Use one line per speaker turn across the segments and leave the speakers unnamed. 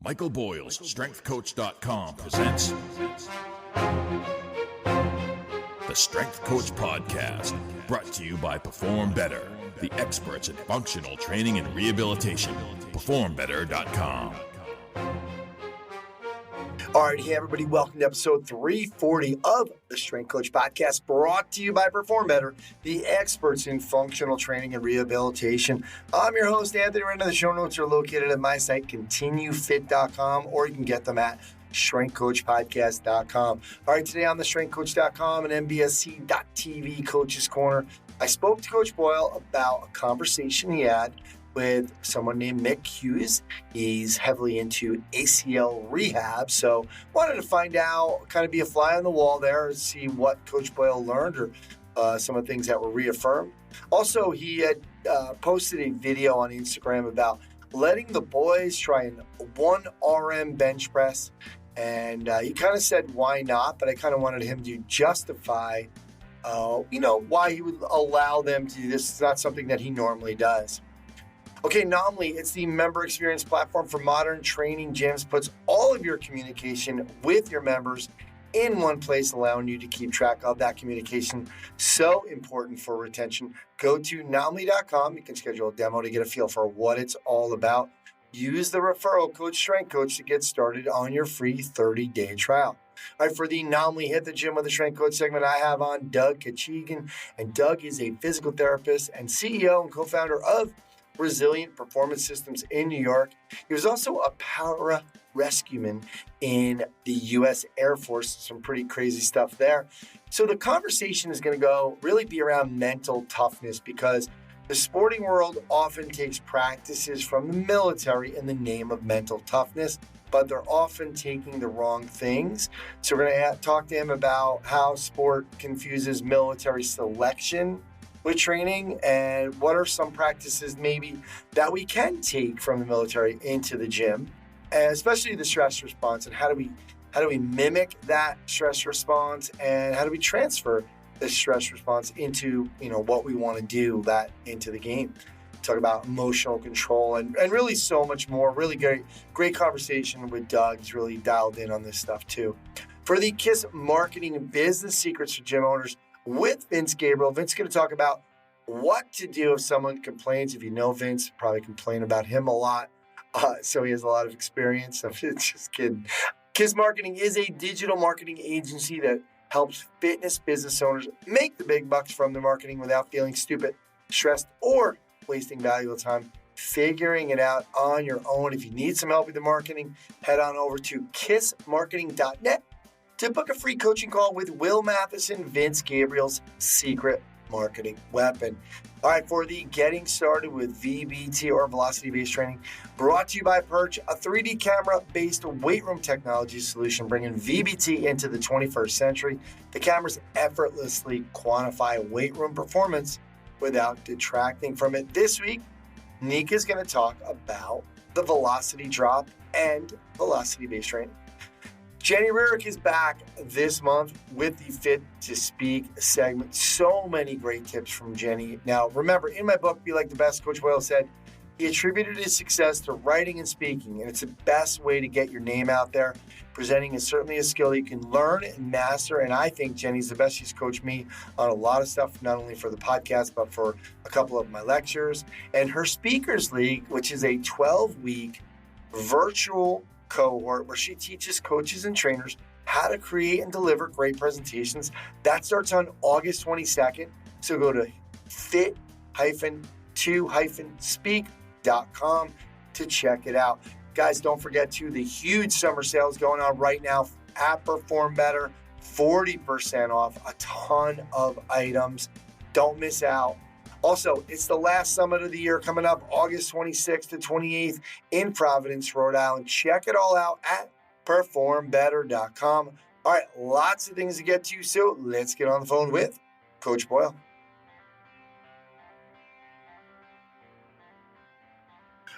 Michael Boyle's StrengthCoach.com presents the Strength Coach Podcast, brought to you by Perform Better, the experts in functional training and rehabilitation. PerformBetter.com.
All right, hey everybody, welcome to episode 340 of the Strength Coach Podcast, brought to you by Perform Better, the experts in functional training and rehabilitation. I'm your host, Anthony Renner. The show notes are located at my site, continuefit.com, or you can get them at strengthcoachpodcast.com. All right, today on the strengthcoach.com and MBSC.TV Coach's Corner, I spoke to Coach Boyle about a conversation he had with someone named Mick Hughes. He's heavily into ACL rehab, so wanted to find out, kind of be a fly on the wall there, and see what Coach Boyle learned or some of the things that were reaffirmed. Also, he had posted a video on Instagram about letting the boys try an 1 RM bench press, and he kind of said why not, but I kind of wanted him to justify why he would allow them to do this. It's not something that he normally does. Okay, Naamly, it's the member experience platform for modern training gyms, puts all of your communication with your members in one place, allowing you to keep track of that communication. So important for retention. Go to Naamly.com. You can schedule a demo to get a feel for what it's all about. Use the referral code Strength Coach to get started on your free 30-day trial. All right, for the Naamly Hit the Gym with the Strength Coach segment, I have on Doug Kechijian, and Doug is a physical therapist and CEO and co-founder of Resilient Performance Systems in New York. He was also a para rescueman in the U.S. Air Force. Some pretty crazy stuff there. So the conversation is going to really be around mental toughness, because the sporting world often takes practices from the military in the name of mental toughness, but they're often taking the wrong things. So we're going to talk to him about how sport confuses military selection with training, and what are some practices maybe that we can take from the military into the gym, and especially the stress response, and how do we mimic that stress response, and how do we transfer the stress response into what we want to do that into the game. Talk about emotional control and really so much more. Really great conversation with Doug. He's really dialed in on this stuff too. For the KISS Marketing and Business Secrets for Gym Owners with Gabriele. Vince is going to talk about what to do if someone complains. If you know Vince, probably complain about him a lot. So he has a lot of experience. I'm just kidding. KISS Marketing is a digital marketing agency that helps fitness business owners make the big bucks from their marketing without feeling stupid, stressed, or wasting valuable time figuring it out on your own. If you need some help with the marketing, head on over to kissmarketing.net to book a free coaching call with Will Matheson, Vince Gabriele's secret marketing weapon. All right, for the Getting Started with VBT or Velocity-Based Training, brought to you by Perch, a 3D camera-based weight room technology solution bringing VBT into the 21st century. The cameras effortlessly quantify weight room performance without detracting from it. This week, Nika's going to talk about the velocity drop and velocity-based training. Jenny Rurick is back this month with the Fit to Speak segment. So many great tips from Jenny. Now, remember, in my book, Be Like the Best, Coach Boyle said he attributed his success to writing and speaking, and it's the best way to get your name out there. Presenting is certainly a skill you can learn and master, and I think Jenny's the best. She's coached me on a lot of stuff, not only for the podcast, but for a couple of my lectures. And her Speakers League, which is a 12-week virtual cohort where she teaches coaches and trainers how to create and deliver great presentations. That starts on August 22nd. So go to fit-to-speak.com to check it out. Guys, don't forget the huge summer sales going on right now at Perform Better. 40% off, a ton of items. Don't miss out. Also, it's the last summit of the year coming up August 26th to 28th in Providence, Rhode Island. Check it all out at performbetter.com. All right, lots of things to get to, so let's get on the phone with Coach Boyle.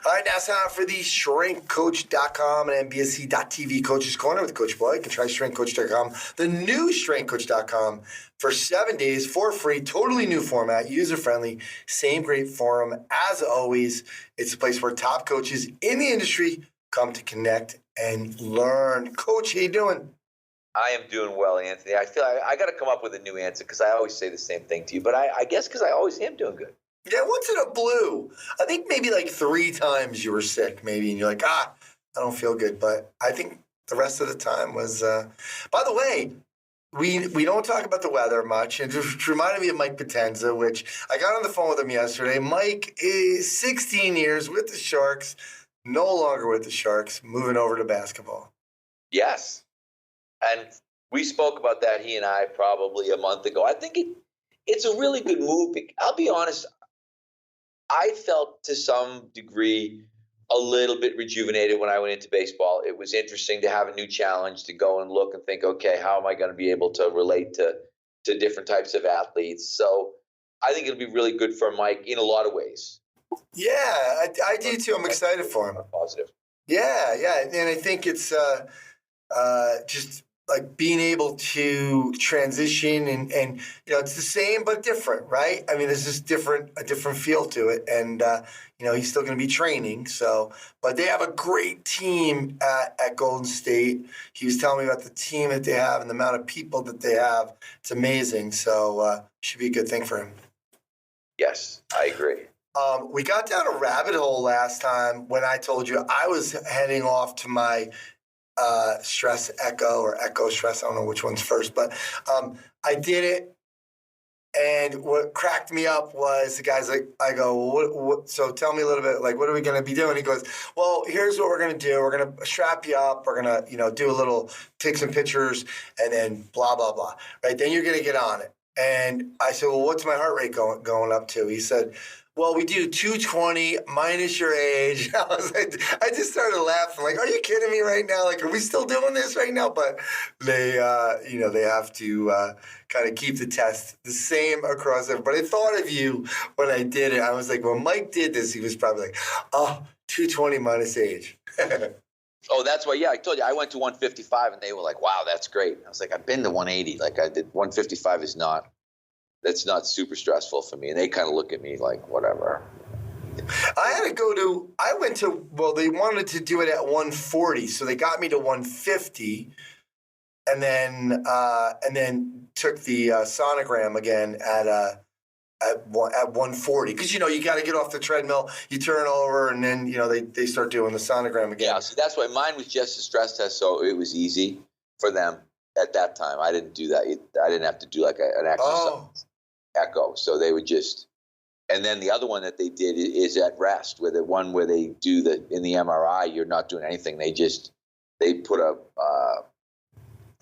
All right, now it's time for the StrengthCoach.com and MBSC.TV Coach's Corner with Coach Boyle. You can try StrengthCoach.com, the new StrengthCoach.com, for 7 days for free. Totally new format, user-friendly, same great forum as always. It's a place where top coaches in the industry come to connect and learn. Coach, how you doing?
I am doing well, Anthony. I feel I got to come up with a new answer because I always say the same thing to you. But I guess because I always am doing good.
Yeah, once in a blue. I think maybe like 3 times you were sick, maybe, and you're like, I don't feel good. But I think the rest of the time was. By the way, we don't talk about the weather much. It just reminded me of Mike Potenza, which I got on the phone with him yesterday. Mike is 16 years with the Sharks, no longer with the Sharks, moving over to basketball.
Yes. And we spoke about that, he and I, probably a month ago. I think it's a really good move. I'll be honest, I felt to some degree a little bit rejuvenated when I went into baseball. It was interesting to have a new challenge, to go and look and think, okay, how am I going to be able to relate to different types of athletes? So I think it'll be really good for Mike in a lot of ways.
Yeah, I do too. I'm excited for him.
Positive.
Yeah, and I think it's just like being able to transition and it's the same but different, right? I mean, there's just a different feel to it, and he's still going to be training. So, but they have a great team at Golden State. He was telling me about the team that they have and the amount of people that they have. It's amazing. So, should be a good thing for him.
Yes, I agree.
We got down a rabbit hole last time when I told you I was heading off to my stress echo or echo stress. I don't know which one's first, but I did it. And what cracked me up was the guy's like, I go, what, so tell me a little bit, like, what are we going to be doing? He goes, well, here's what we're going to do. We're going to strap you up. We're going to, do a little, take some pictures and then blah, blah, blah. Right. Then you're going to get on it. And I said, well, what's my heart rate going up to? He said, well, we do 220 minus your age. I was like, I just started laughing. Like, are you kidding me right now? Like, are we still doing this right now? But they, they have to kind of keep the test the same across everybody. I thought of you when I did it. I was like, when Mike did this, he was probably like, 220 minus age.
Oh, that's why. Yeah, I told you I went to 155, and they were like, "Wow, that's great." I was like, "I've been to 180. Like, I did 155 is not. That's not super stressful for me." And they kind of look at me like, "Whatever."
Well, they wanted to do it at 140, so they got me to 150, and then took the sonogram again at 140, because you got to get off the treadmill, you turn over, and then they start doing the sonogram again.
Yeah, so that's why mine was just a stress test, so it was easy for them at that time. I didn't do that. I didn't have to do like an exercise echo, so they would just. And then the other one that they did is at rest, where the one where they do in the MRI, you're not doing anything. They put a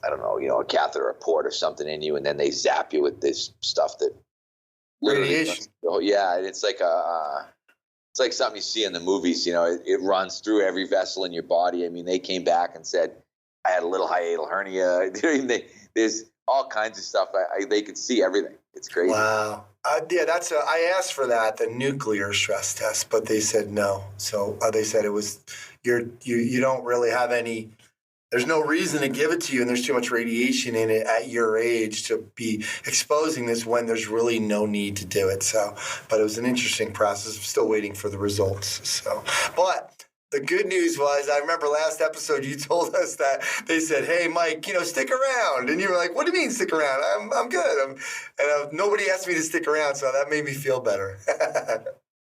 a catheter, a port or something in you, and then they zap you with this stuff that.
Radiation.
Oh yeah, it's like it's like something you see in the movies. It runs through every vessel in your body. I mean, they came back and said I had a little hiatal hernia. There's all kinds of stuff. They could see everything. It's crazy.
Wow. I asked for that, the nuclear stress test, but they said no. So they said it was you don't really have any. There's no reason to give it to you, and there's too much radiation in it at your age to be exposing this when there's really no need to do it. So, but it was an interesting process. I'm still waiting for the results. So, but the good news was, I remember last episode you told us that they said, "Hey, Mike, stick around," and you were like, "What do you mean stick around? I'm good." Nobody asked me to stick around, so that made me feel better.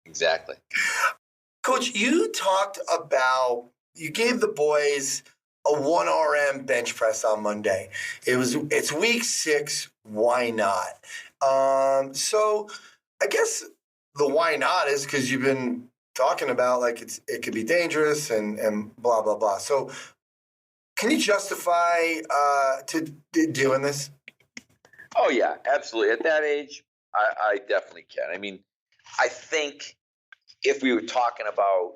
Exactly.
Coach, you gave the boys a 1 RM bench press on Monday. It's week 6. Why not? So I guess the why not is because you've been talking about like it could be dangerous and blah blah blah. So can you justify to doing this?
Oh yeah, absolutely. At that age, I definitely can. I mean, I think if we were talking about.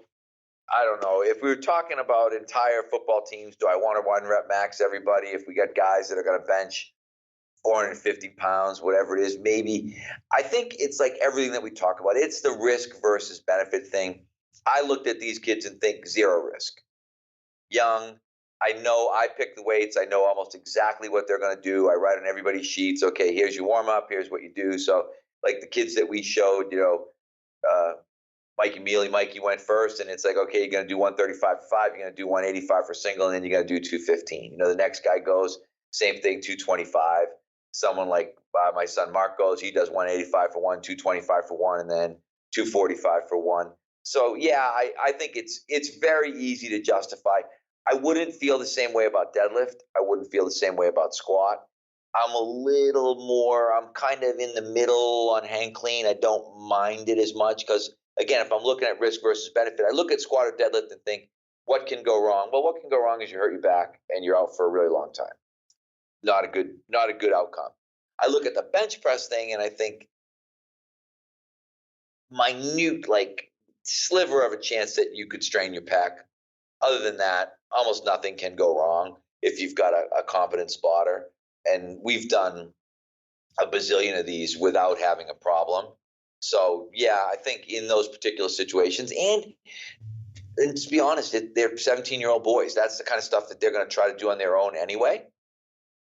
I don't know. If we were talking about entire football teams, do I want to 1 rep max everybody? If we got guys that are going to bench 450 pounds, whatever it is, maybe. I think it's like everything that we talk about. It's the risk versus benefit thing. I looked at these kids and think 0 risk. Young. I know I pick the weights. I know almost exactly what they're going to do. I write on everybody's sheets. Okay, here's your warm up. Here's what you do. So like the kids that we showed, Mikey went first, and it's like, okay, you're going to do 135 for 5, you're going to do 185 for single, and then you're going to do 215. The next guy goes, same thing, 225. Someone like my son Mark goes, he does 185 for 1, 225 for 1, and then 245 for 1. So, yeah, I think it's very easy to justify. I wouldn't feel the same way about deadlift. I wouldn't feel the same way about squat. I'm kind of in the middle on hang clean. I don't mind it as much because, again, if I'm looking at risk versus benefit, I look at squat or deadlift and think, what can go wrong? Well, what can go wrong is you hurt your back and you're out for a really long time. Not a good outcome. I look at the bench press thing and I think minute, like sliver of a chance that you could strain your pec. Other than that, almost nothing can go wrong if you've got a competent spotter. And we've done a bazillion of these without having a problem. So, yeah, I think in those particular situations, and to be honest, they're 17-year-old boys. That's the kind of stuff that they're going to try to do on their own anyway.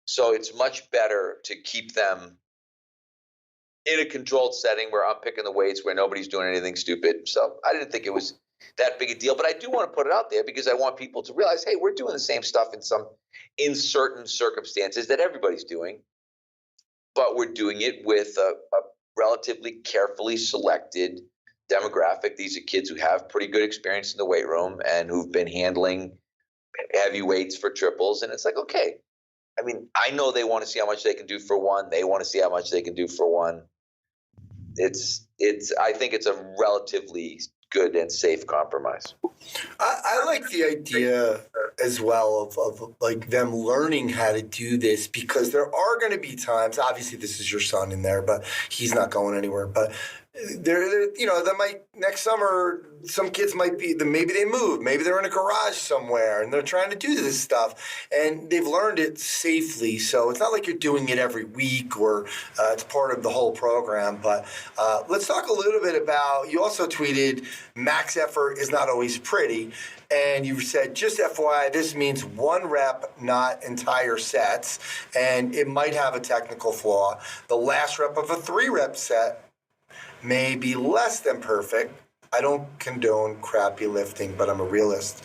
So it's much better to keep them in a controlled setting where I'm picking the weights, where nobody's doing anything stupid. So I didn't think it was that big a deal, but I do want to put it out there because I want people to realize, hey, we're doing the same stuff in certain circumstances that everybody's doing, but we're doing it with a relatively carefully selected demographic. These are kids who have pretty good experience in the weight room and who've been handling heavy weights for triples. And it's like, okay, I mean, I know they want to see how much they can do for 1. They want to see how much they can do for 1. I think it's a relatively good and safe compromise.
I like the idea as well of like them learning how to do this, because there are going to be times, obviously this is your son in there, but he's not going anywhere, but there might next summer, some kids might be, maybe they moved, maybe they're in a garage somewhere and they're trying to do this stuff and they've learned it safely. So it's not like you're doing it every week or it's part of the whole program. But let's talk a little bit about, you also tweeted, max effort is not always pretty. And you said, just FYI, this means 1 rep, not entire sets. And it might have a technical flaw. The last rep of a 3-rep set may be less than perfect. I don't condone crappy lifting, but I'm a realist.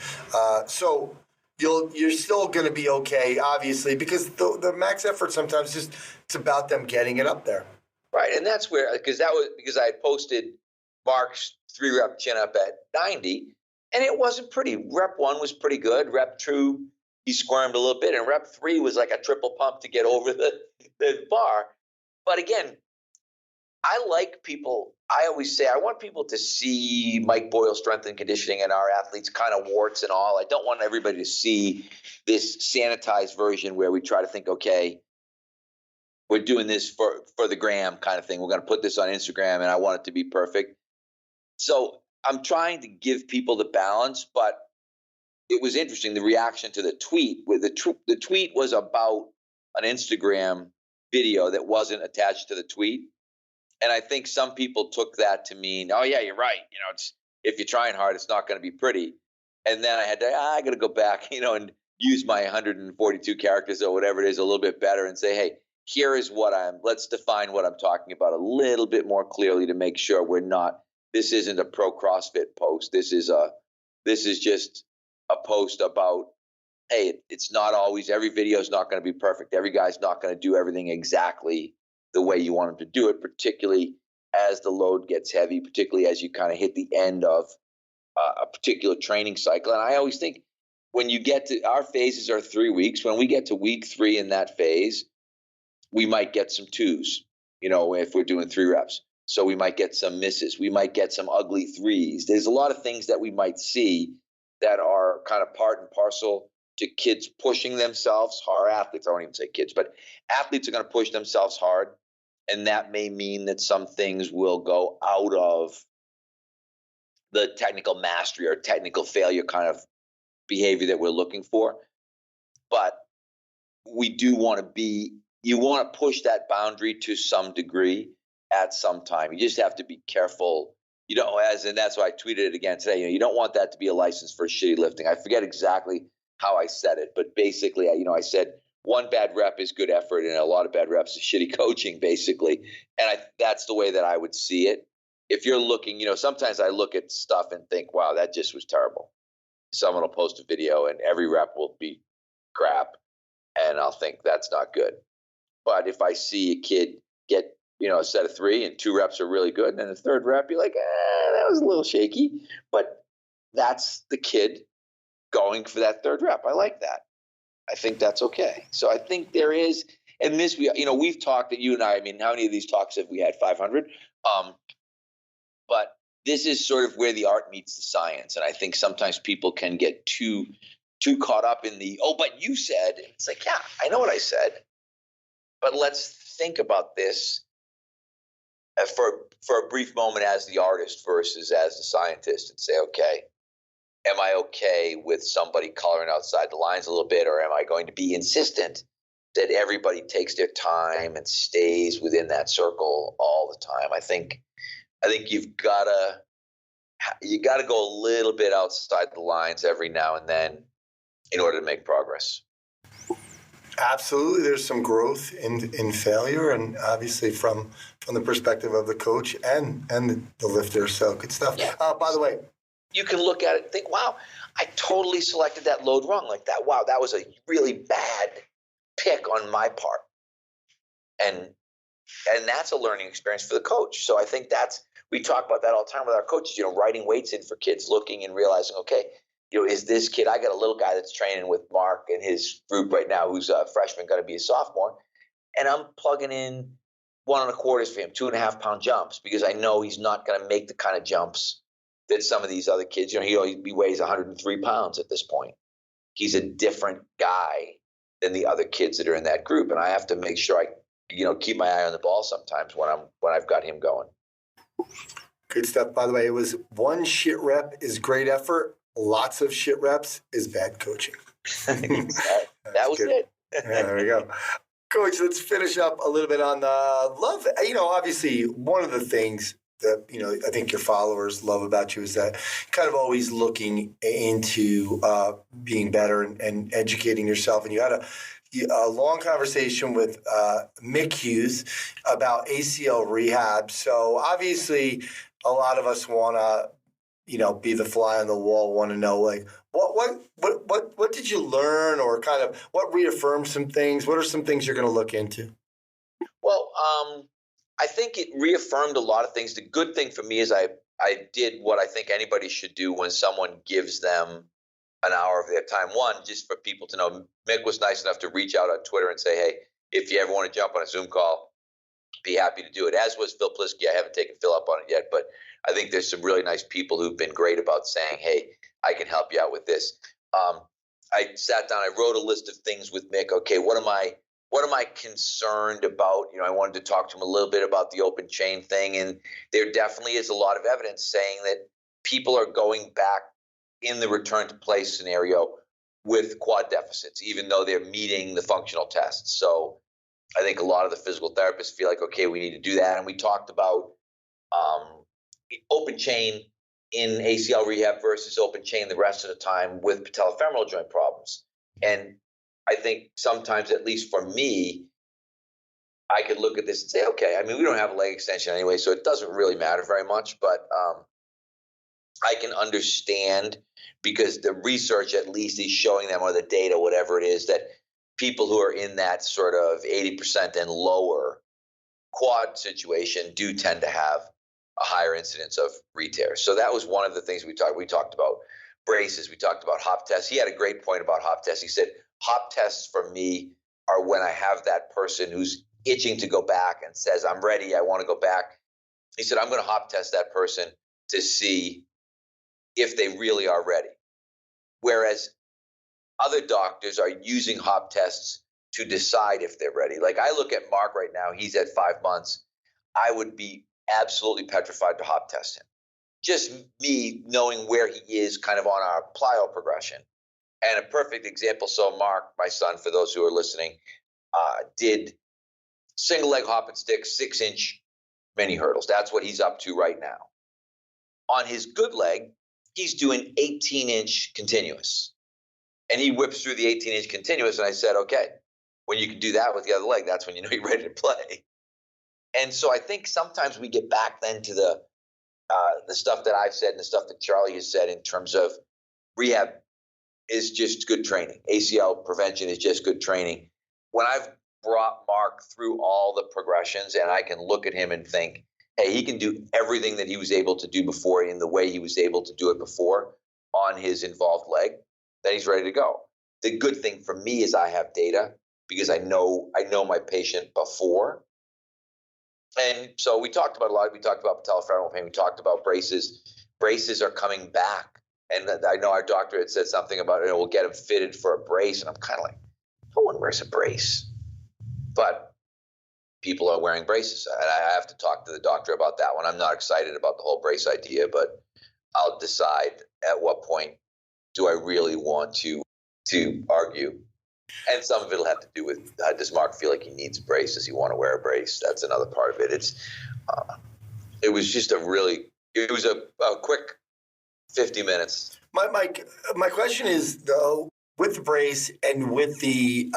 So you're still going to be okay, obviously, because the max effort sometimes it's about them getting it up there.
Right, and that's where, because I had posted Mark's 3-rep chin up at 90, and it wasn't pretty. Rep 1 was pretty good. Rep 2, he squirmed a little bit, and rep 3 was like a triple pump to get over the bar. But again, I always say I want people to see Mike Boyle strength and conditioning and our athletes kind of warts and all. I don't want everybody to see this sanitized version where we try to think, okay, we're doing this for the gram kind of thing. We're going to put this on Instagram and I want it to be perfect. So I'm trying to give people the balance, but it was interesting, the reaction to the tweet. The tweet was about an Instagram video that wasn't attached to the tweet. And I think some people took that to mean, oh, yeah, you're right. If you're trying hard, it's not going to be pretty. And then I got to go back, and use my 142 characters or whatever it is a little bit better and say, hey, here is let's define what I'm talking about a little bit more clearly to make sure this isn't a pro CrossFit post. This is just a post about, hey, it's not always, every video is not going to be perfect. Every guy's not going to do everything exactly the way you want them to do it, particularly as the load gets heavy, particularly as you kind of hit the end of a particular training cycle. And I always think when you get to, our phases are 3 weeks. When we get to week 3 in that phase, we might get some 2s, if we're doing 3 reps. So we might get some misses. We might get some ugly 3s. There's a lot of things that we might see that are kind of part and parcel to kids pushing themselves hard. Athletes, I won't even say kids, but athletes are going to push themselves hard. And that may mean that some things will go out of the technical mastery or technical failure kind of behavior that we're looking for. But we do want you want to push that boundary to some degree at some time. You just have to be careful. And that's why I tweeted it again today. You don't want that to be a license for shitty lifting. I forget exactly how I said it, but basically, I said, 1 bad rep is good effort, and a lot of bad reps is shitty coaching, basically. And that's the way that I would see it. if you're looking, sometimes I look at stuff and think, wow, that just was terrible. Someone will post a video and every rep will be crap. And I'll think that's not good. But if I see a kid get, a set of 3 and 2 reps are really good, and then the third rep, you're like, that was a little shaky. But that's the kid going for that third rep. I like that. I think that's okay. So I think there is, and this, we've talked that you and I mean, how many of these talks have we had? 500? But this is sort of where the art meets the science. And I think sometimes people can get too caught up in but you said, it's like, yeah, I know what I said, but let's think about this for a brief moment as the artist versus as the scientist and say, okay, am I okay with somebody coloring outside the lines a little bit, or am I going to be insistent that everybody takes their time and stays within that circle all the time? I think you got to go a little bit outside the lines every now and then in order to make progress.
Absolutely. There's some growth in failure, and obviously from the perspective of the coach and the lifter. So good stuff.
Yeah.
By the way,
you can look at it and think, wow, I totally selected that load wrong like that. Wow, that was a really bad pick on my part. And that's a learning experience for the coach. So I think we talk about that all the time with our coaches, writing weights in for kids, looking and realizing, okay, is this kid, I got a little guy that's training with Mark and his group right now who's a freshman, going to be a sophomore, and I'm plugging in 1 1/4 for him, 2.5 pound jumps, because I know he's not going to make the kind of jumps that some of these other kids, he weighs 103 pounds at this point. He's a different guy than the other kids that are in that group. And I have to make sure I, keep my eye on the ball sometimes when I've got him going.
Good stuff. By the way, it was 1 shit rep is great effort. Lots of shit reps is bad coaching.
that was
good.
it.
Yeah, there we go. Coach, let's finish up a little bit on the love. Obviously, one of the things that, I think your followers love about you is that kind of always looking into being better and educating yourself. And you had a long conversation with Mick Hughes about ACL rehab. So obviously, a lot of us want to, be the fly on the wall, want to know, like, what did you learn, or kind of what reaffirmed some things? What are some things you're going to look into?
Well, I think it reaffirmed a lot of things. The good thing for me is I did what I think anybody should do when someone gives them an hour of their time. One, just for people to know, Mick was nice enough to reach out on Twitter and say, hey, if you ever want to jump on a Zoom call, be happy to do it. As was Phil Plisky. I haven't taken Phil up on it yet, but I think there's some really nice people who've been great about saying, hey, I can help you out with this. I sat down, I wrote a list of things with Mick. Okay, what am I concerned about? I wanted to talk to him a little bit about the open chain thing. And there definitely is a lot of evidence saying that people are going back in the return to play scenario with quad deficits, even though they're meeting the functional tests. So I think a lot of the physical therapists feel like, okay, we need to do that. And we talked about open chain in ACL rehab versus open chain the rest of the time with patellofemoral joint problems. And I think sometimes, at least for me, I could look at this and say, okay, we don't have a leg extension anyway, so it doesn't really matter very much, but I can understand, because the research at least is showing them, or the data, whatever it is, that people who are in that sort of 80% and lower quad situation do tend to have a higher incidence of re-tears. So that was one of the things we talked about braces. We talked about hop tests. He had a great point about hop tests. He said, hop tests for me are when I have that person who's itching to go back and says, I'm ready, I want to go back. He said, I'm going to hop test that person to see if they really are ready. Whereas other doctors are using hop tests to decide if they're ready. Like, I look at Mark right now, he's at 5 months. I would be absolutely petrified to hop test him. Just me knowing where he is kind of on our plyo progression. And a perfect example, so Mark, my son, for those who are listening, did single leg hop and stick 6-inch mini hurdles. That's what he's up to right now. On his good leg, he's doing 18-inch continuous. And he whips through the 18-inch continuous, and I said, okay, when you can do that with the other leg, that's when you know you're ready to play. And so I think sometimes we get back then to the stuff that I've said and the stuff that Charlie has said in terms of rehab is just good training. ACL prevention is just good training. When I've brought Mark through all the progressions and I can look at him and think, hey, he can do everything that he was able to do before in the way he was able to do it before on his involved leg, then he's ready to go. The good thing for me is I have data because I know my patient before. And so we talked about a lot. We talked about patellofemoral pain. We talked about braces. Braces are coming back. And I know our doctor had said something about, we'll get him fitted for a brace. And I'm kind of like, no one wears a brace. But people are wearing braces. And I have to talk to the doctor about that one. I'm not excited about the whole brace idea, but I'll decide at what point do I really want to argue. And some of it will have to do with, does Mark feel like he needs a brace? Does he want to wear a brace? That's another part of it. It was just a quick 50 minutes.
My question is, though, with the brace and with the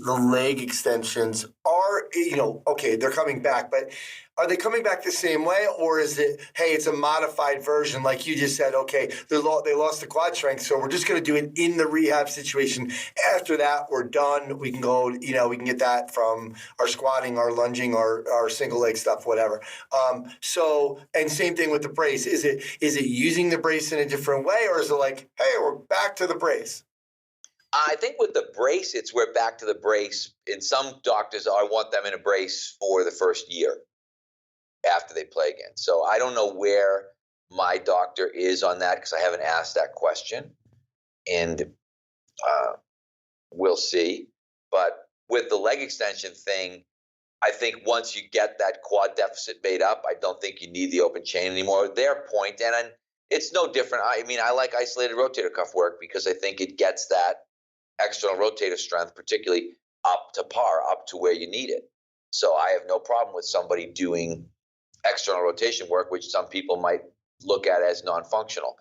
leg extensions, okay, they're coming back, but are they coming back the same way, or is it, hey, it's a modified version, like you just said, okay, they lost the quad strength, so we're just going to do it in the rehab situation. After that, we're done. We can go, we can get that from our squatting, our lunging, our single leg stuff, whatever. And same thing with the brace. Is it using the brace in a different way, or is it like, hey, we're back to the brace?
I think with the brace, we're back to the brace. In some doctors, I want them in a brace for the first year after they play again. So I don't know where my doctor is on that because I haven't asked that question. And we'll see. But with the leg extension thing, I think once you get that quad deficit made up, I don't think you need the open chain anymore. Their point, and it's no different. I mean, I like isolated rotator cuff work because I think it gets that external rotator strength, particularly up to par, up to where you need it. So I have no problem with somebody doing external rotation work, which some people might look at as non-functional.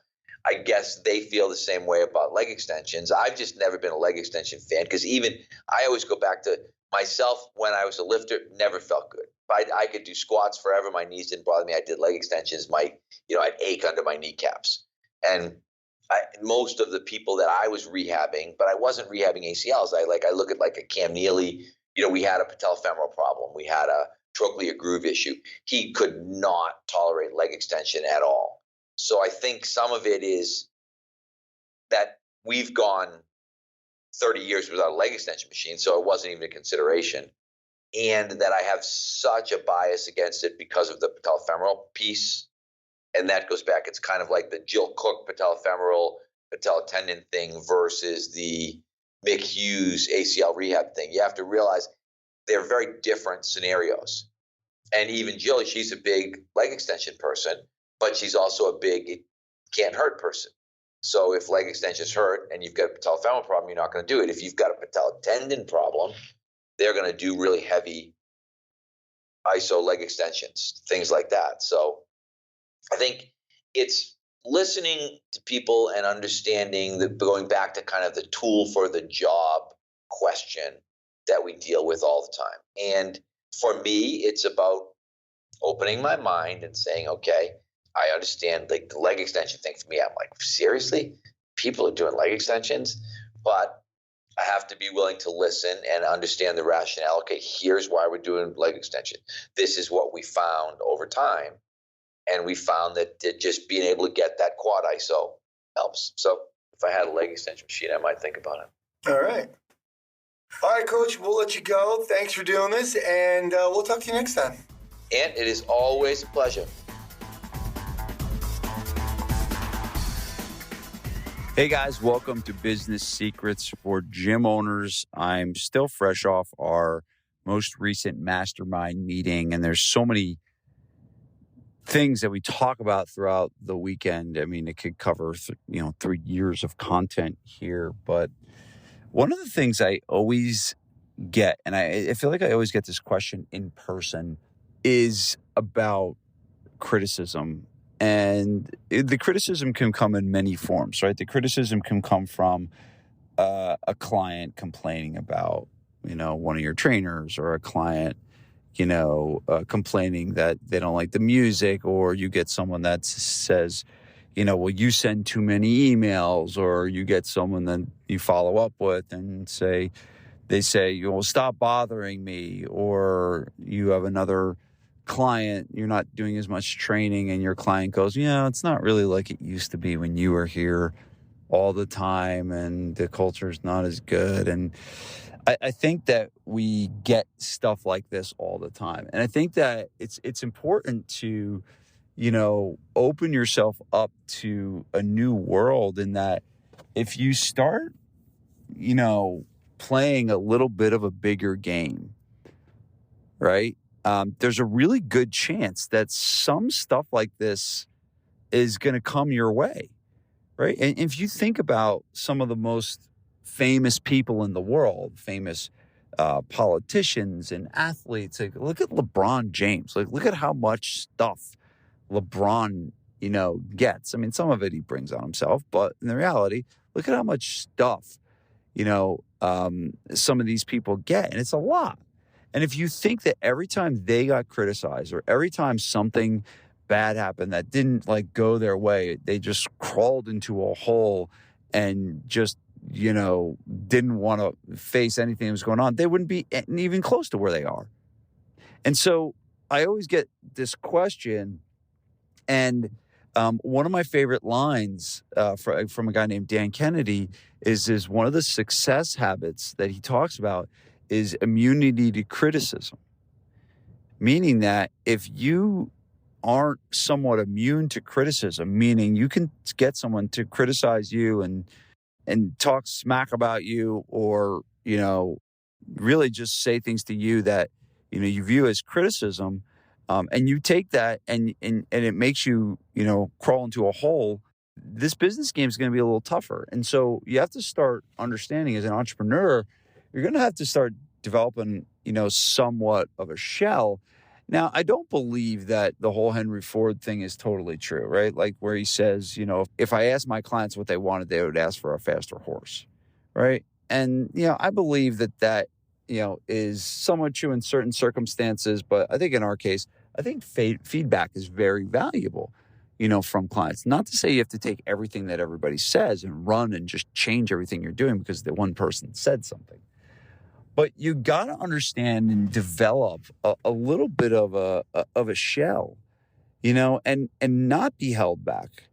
I guess they feel the same way about leg extensions. I've just never been a leg extension fan because even I always go back to myself when I was a lifter, never felt good. I could do squats forever. My knees didn't bother me. I did leg extensions. I'd ache under my kneecaps. And most of the people that I was rehabbing, but I wasn't rehabbing ACLs. I look at like a Cam Neely. We had a patellofemoral problem. We had a trochlear groove issue. He could not tolerate leg extension at all. So I think some of it is that we've gone 30 years without a leg extension machine, so it wasn't even a consideration. And that I have such a bias against it because of the patellofemoral piece. And that goes back, it's kind of like the Jill Cook patellofemoral, patellotendon thing versus the Mick Hughes ACL rehab thing. You have to realize they're very different scenarios. And even Jill, she's a big leg extension person, but she's also a big it can't hurt person. So if leg extensions hurt and you've got a patellofemoral problem, you're not going to do it. If you've got a patellotendon problem, they're going to do really heavy iso leg extensions, things like that. So I think it's listening to people and understanding going back to kind of the tool for the job question that we deal with all the time. And for me, it's about opening my mind and saying, okay, I understand like the leg extension thing for me. I'm like, seriously? People are doing leg extensions? But I have to be willing to listen and understand the rationale. Okay, here's why we're doing leg extension. This is what we found over time. And we found that just being able to get that quad iso helps. So if I had a leg extension machine, I might think about it.
All right. All right, Coach, we'll let you go. Thanks for doing this, and we'll talk to you next time.
And it is always a pleasure.
Hey guys, welcome to Business Secrets for Gym Owners. I'm still fresh off our most recent mastermind meeting, and there's so many things that we talk about throughout the weekend. I mean, it could cover 3 years of content here, but one of the things I always get, and I feel like I always get this question in person, is about criticism. And the criticism can come in many forms, right? The criticism can come from a client complaining about, one of your trainers, or a client complaining that they don't like the music, or you get someone that says, well, you send too many emails, or you get someone that you follow up with and they say, stop bothering me, or you have another client, you're not doing as much training, and your client goes, it's not really like it used to be when you were here all the time, and the culture's not as good. And I think that we get stuff like this all the time. And I think that it's important to, open yourself up to a new world, in that if you start, playing a little bit of a bigger game, right? There's a really good chance that some stuff like this is going to come your way, right? And if you think about some of the most famous people in the world, famous politicians and athletes, like look at LeBron James. Like, look at how much stuff LeBron, gets. I mean, some of it he brings on himself, but in the reality, look at how much stuff, some of these people get, and it's a lot. And if you think that every time they got criticized, or every time something bad happened that didn't go their way, they just crawled into a hole and just, didn't want to face anything that was going on, they wouldn't be even close to where they are. And so I always get this question, and one of my favorite lines from a guy named Dan Kennedy is one of the success habits that he talks about is immunity to criticism. Meaning that if you aren't somewhat immune to criticism, meaning you can get someone to criticize you and talk smack about you, or, really just say things to you that, you view as criticism, and you take that and it makes you, crawl into a hole, this business game is going to be a little tougher. And so you have to start understanding, as an entrepreneur, you're going to have to start developing, somewhat of a shell. Now, I don't believe that the whole Henry Ford thing is totally true, right? Like where he says, if I asked my clients what they wanted, they would ask for a faster horse, right? And, I believe that, is somewhat true in certain circumstances. But I think in our case, I think feedback is very valuable, from clients. Not to say you have to take everything that everybody says and run and just change everything you're doing because the one person said something. But you got to understand and develop a little bit of a shell, and not be held back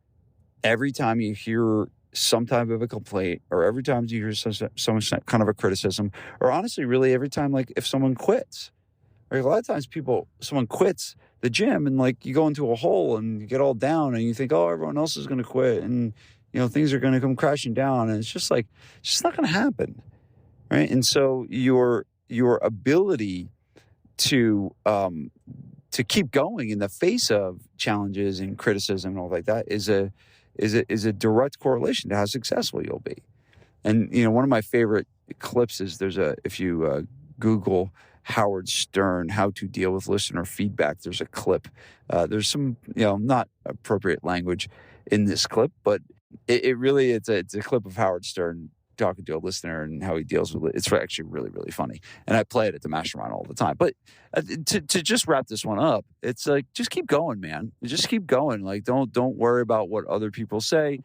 every time you hear some type of a complaint, or every time you hear some kind of a criticism, or honestly, really every time, if someone quits. Like a lot of times someone quits the gym, and you go into a hole and you get all down and you think, oh, everyone else is going to quit, and, things are going to come crashing down. And it's just it's just not going to happen. Right. And so your ability to keep going in the face of challenges and criticism and all like that is a direct correlation to how successful you'll be. And, one of my favorite clips is if you Google Howard Stern, how to deal with listener feedback, there's a clip. There's some, not appropriate language in this clip, but it's a clip of Howard Stern talking to a listener and how he deals with it. It's actually really, really funny. And I play it at the mastermind all the time. But to just wrap this one up, it's just keep going, man. Just keep going. Don't worry about what other people say.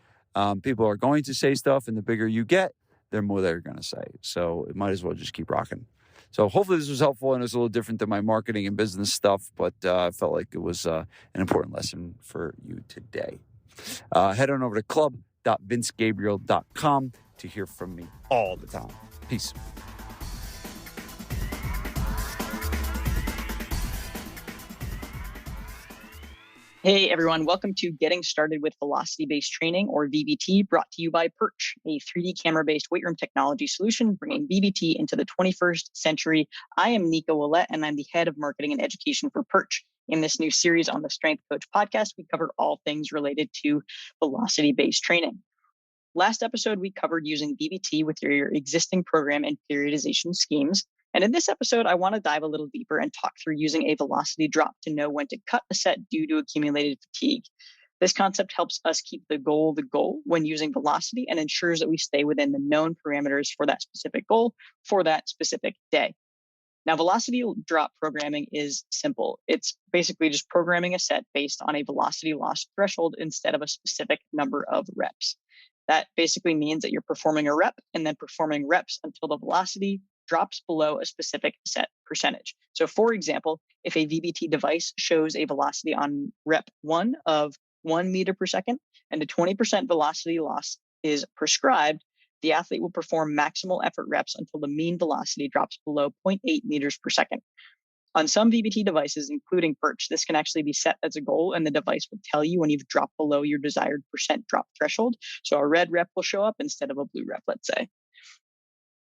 People are going to say stuff, and the bigger you get, the more they're going to say. So it might as well just keep rocking. So hopefully this was helpful, and it's a little different than my marketing and business stuff, but I felt like it was an important lesson for you today. Head on over to club.vincegabriel.com to hear from me all the time. Peace.
Hey everyone, welcome to Getting Started with Velocity-Based Training, or VBT, brought to you by Perch, a 3D camera-based weight room technology solution bringing VBT into the 21st century. I am Nico Willette, and I'm the head of marketing and education for Perch. In this new series on the Strength Coach podcast, we cover all things related to velocity-based training. Last episode, we covered using VBT with your existing program and periodization schemes. And in this episode, I want to dive a little deeper and talk through using a velocity drop to know when to cut a set due to accumulated fatigue. This concept helps us keep the goal when using velocity, and ensures that we stay within the known parameters for that specific goal for that specific day. Now, velocity drop programming is simple. It's basically just programming a set based on a velocity loss threshold instead of a specific number of reps. That basically means that you're performing a rep and then performing reps until the velocity drops below a specific set percentage. So for example, if a VBT device shows a velocity on rep 1 of 1 meter per second and a 20% velocity loss is prescribed, the athlete will perform maximal effort reps until the mean velocity drops below 0.8 meters per second. On some VBT devices, including Perch, this can actually be set as a goal, and the device will tell you when you've dropped below your desired percent drop threshold. So a red rep will show up instead of a blue rep, let's say.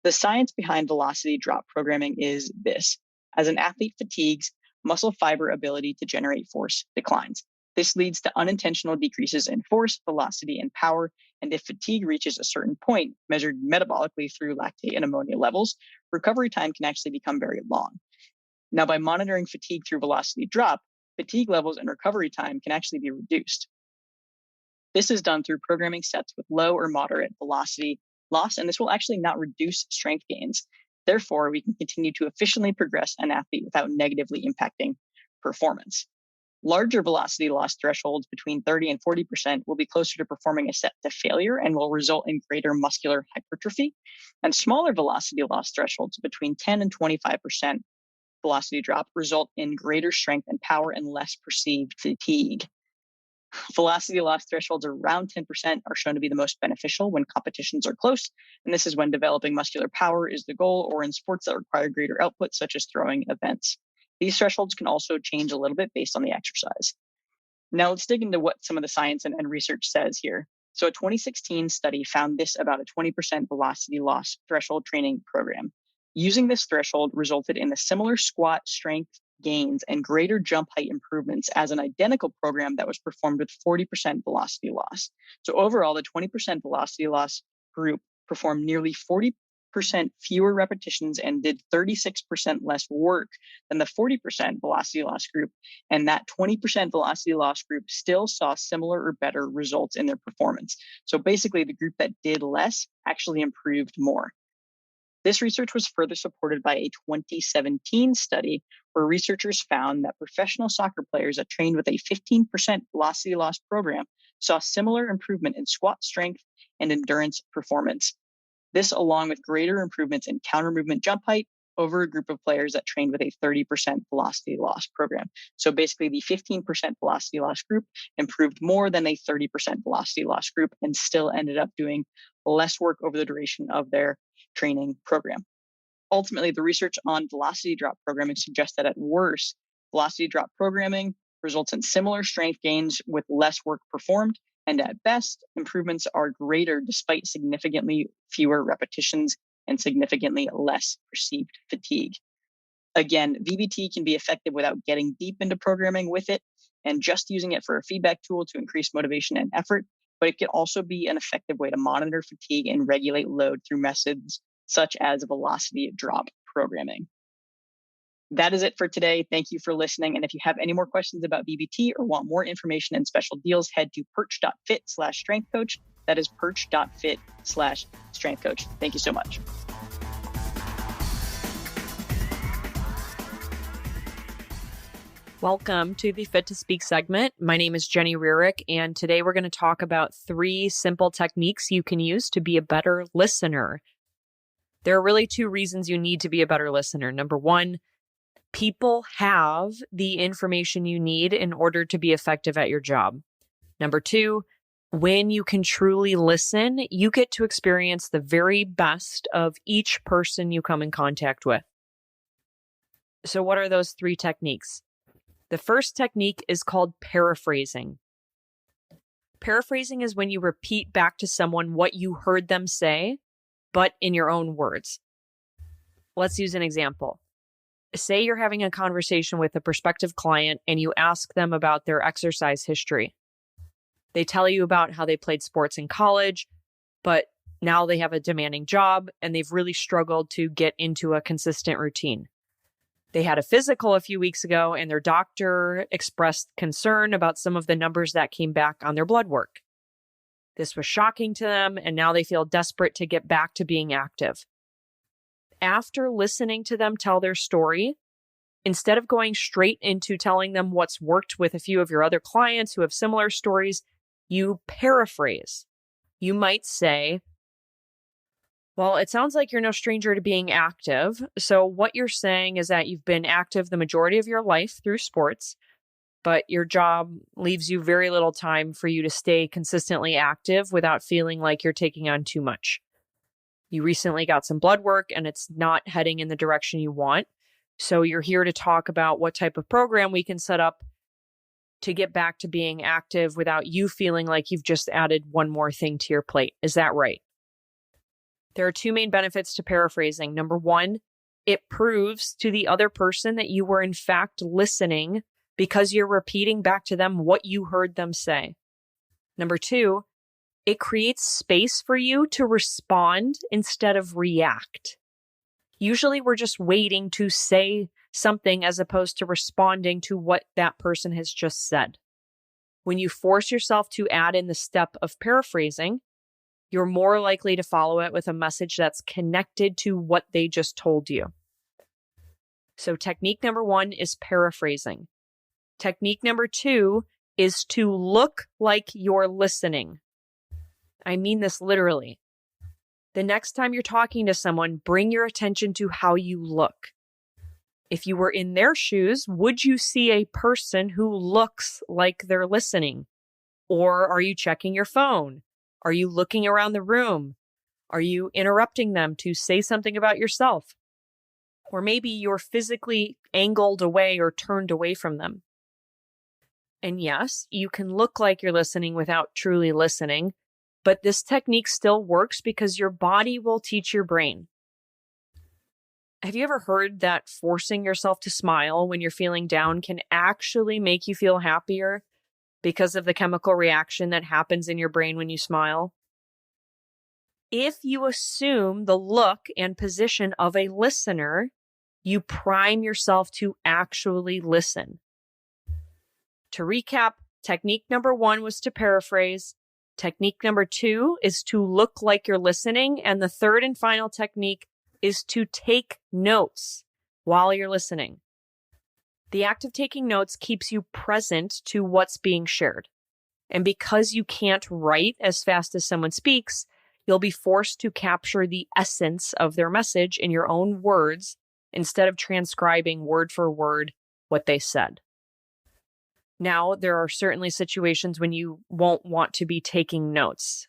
The science behind velocity drop programming is this. As an athlete fatigues, muscle fiber ability to generate force declines. This leads to unintentional decreases in force, velocity, and power. And if fatigue reaches a certain point, measured metabolically through lactate and ammonia levels, recovery time can actually become very long. Now, by monitoring fatigue through velocity drop, fatigue levels and recovery time can actually be reduced. This is done through programming sets with low or moderate velocity loss, and this will actually not reduce strength gains. Therefore, we can continue to efficiently progress an athlete without negatively impacting performance. Larger velocity loss thresholds between 30 and 40% will be closer to performing a set to failure and will result in greater muscular hypertrophy. And smaller velocity loss thresholds between 10 and 25% velocity drop result in greater strength and power and less perceived fatigue. Velocity loss thresholds around 10% are shown to be the most beneficial when competitions are close. And this is when developing muscular power is the goal, or in sports that require greater output, such as throwing events. These thresholds can also change a little bit based on the exercise. Now let's dig into what some of the science and research says here. So a 2016 study found this about a 20% velocity loss threshold training program. Using this threshold resulted in a similar squat strength gains and greater jump height improvements as an identical program that was performed with 40% velocity loss. So overall, the 20% velocity loss group performed nearly 40% fewer repetitions and did 36% less work than the 40% velocity loss group. And that 20% velocity loss group still saw similar or better results in their performance. So basically, the group that did less actually improved more. This research was further supported by a 2017 study where researchers found that professional soccer players that trained with a 15% velocity loss program saw similar improvement in squat strength and endurance performance. This, along with greater improvements in counter movement jump height over a group of players that trained with a 30% velocity loss program. So basically, the 15% velocity loss group improved more than a 30% velocity loss group and still ended up doing less work over the duration of their training program. Ultimately, the research on velocity drop programming suggests that at worst, velocity drop programming results in similar strength gains with less work performed, and at best, improvements are greater despite significantly fewer repetitions and significantly less perceived fatigue. Again, VBT can be effective without getting deep into programming with it and just using it for a feedback tool to increase motivation and effort, but it can also be an effective way to monitor fatigue and regulate load through methods such as velocity drop programming. That is it for today. Thank you for listening. And if you have any more questions about VBT or want more information and special deals, head to perch.fit/strength coach. That is perch.fit/strength coach. Thank you so much.
Welcome to the Fit to Speak segment. My name is Jenny Rearick, and today we're going to talk about 3 simple techniques you can use to be a better listener. There are really 2 reasons you need to be a better listener. Number 1, people have the information you need in order to be effective at your job. Number 2, when you can truly listen, you get to experience the very best of each person you come in contact with. So what are those 3 techniques? The first technique is called paraphrasing. Paraphrasing is when you repeat back to someone what you heard them say, but in your own words. Let's use an example. Say you're having a conversation with a prospective client and you ask them about their exercise history. They tell you about how they played sports in college, but now they have a demanding job and they've really struggled to get into a consistent routine. They had a physical a few weeks ago and their doctor expressed concern about some of the numbers that came back on their blood work. This was shocking to them, and now they feel desperate to get back to being active. after listening to them tell their story, instead of going straight into telling them what's worked with a few of your other clients who have similar stories, you paraphrase. You might say, well, it sounds like you're no stranger to being active. So what you're saying is that you've been active the majority of your life through sports, but your job leaves you very little time for you to stay consistently active without feeling like you're taking on too much. You recently got some blood work and it's not heading in the direction you want. So you're here to talk about what type of program we can set up to get back to being active without you feeling like you've just added one more thing to your plate. Is that right? There are two main benefits to paraphrasing. Number one, it proves to the other person that you were in fact listening because you're repeating back to them what you heard them say. Number two, it creates space for you to respond instead of react. Usually we're just waiting to say something as opposed to responding to what that person has just said. When you force yourself to add in the step of paraphrasing, you're more likely to follow it with a message that's connected to what they just told you. So technique number one is paraphrasing. Technique number two is to look like you're listening. I mean this literally. The next time you're talking to someone, bring your attention to how you look. If you were in their shoes, would you see a person who looks like they're listening? Or are you checking your phone? Are you looking around the room? Are you interrupting them to say something about yourself? Or maybe you're physically angled away or turned away from them. And yes, you can look like you're listening without truly listening, but this technique still works because your body will teach your brain. Have you ever heard that forcing yourself to smile when you're feeling down can actually make you feel happier because of the chemical reaction that happens in your brain when you smile? If you assume the look and position of a listener, you prime yourself to actually listen. To recap, technique number one was to paraphrase. Technique number two is to look like you're listening. And the third and final technique is to take notes while you're listening. The act of taking notes keeps you present to what's being shared. And because you can't write as fast as someone speaks, you'll be forced to capture the essence of their message in your own words instead of transcribing word for word what they said. Now, there are certainly situations when you won't want to be taking notes.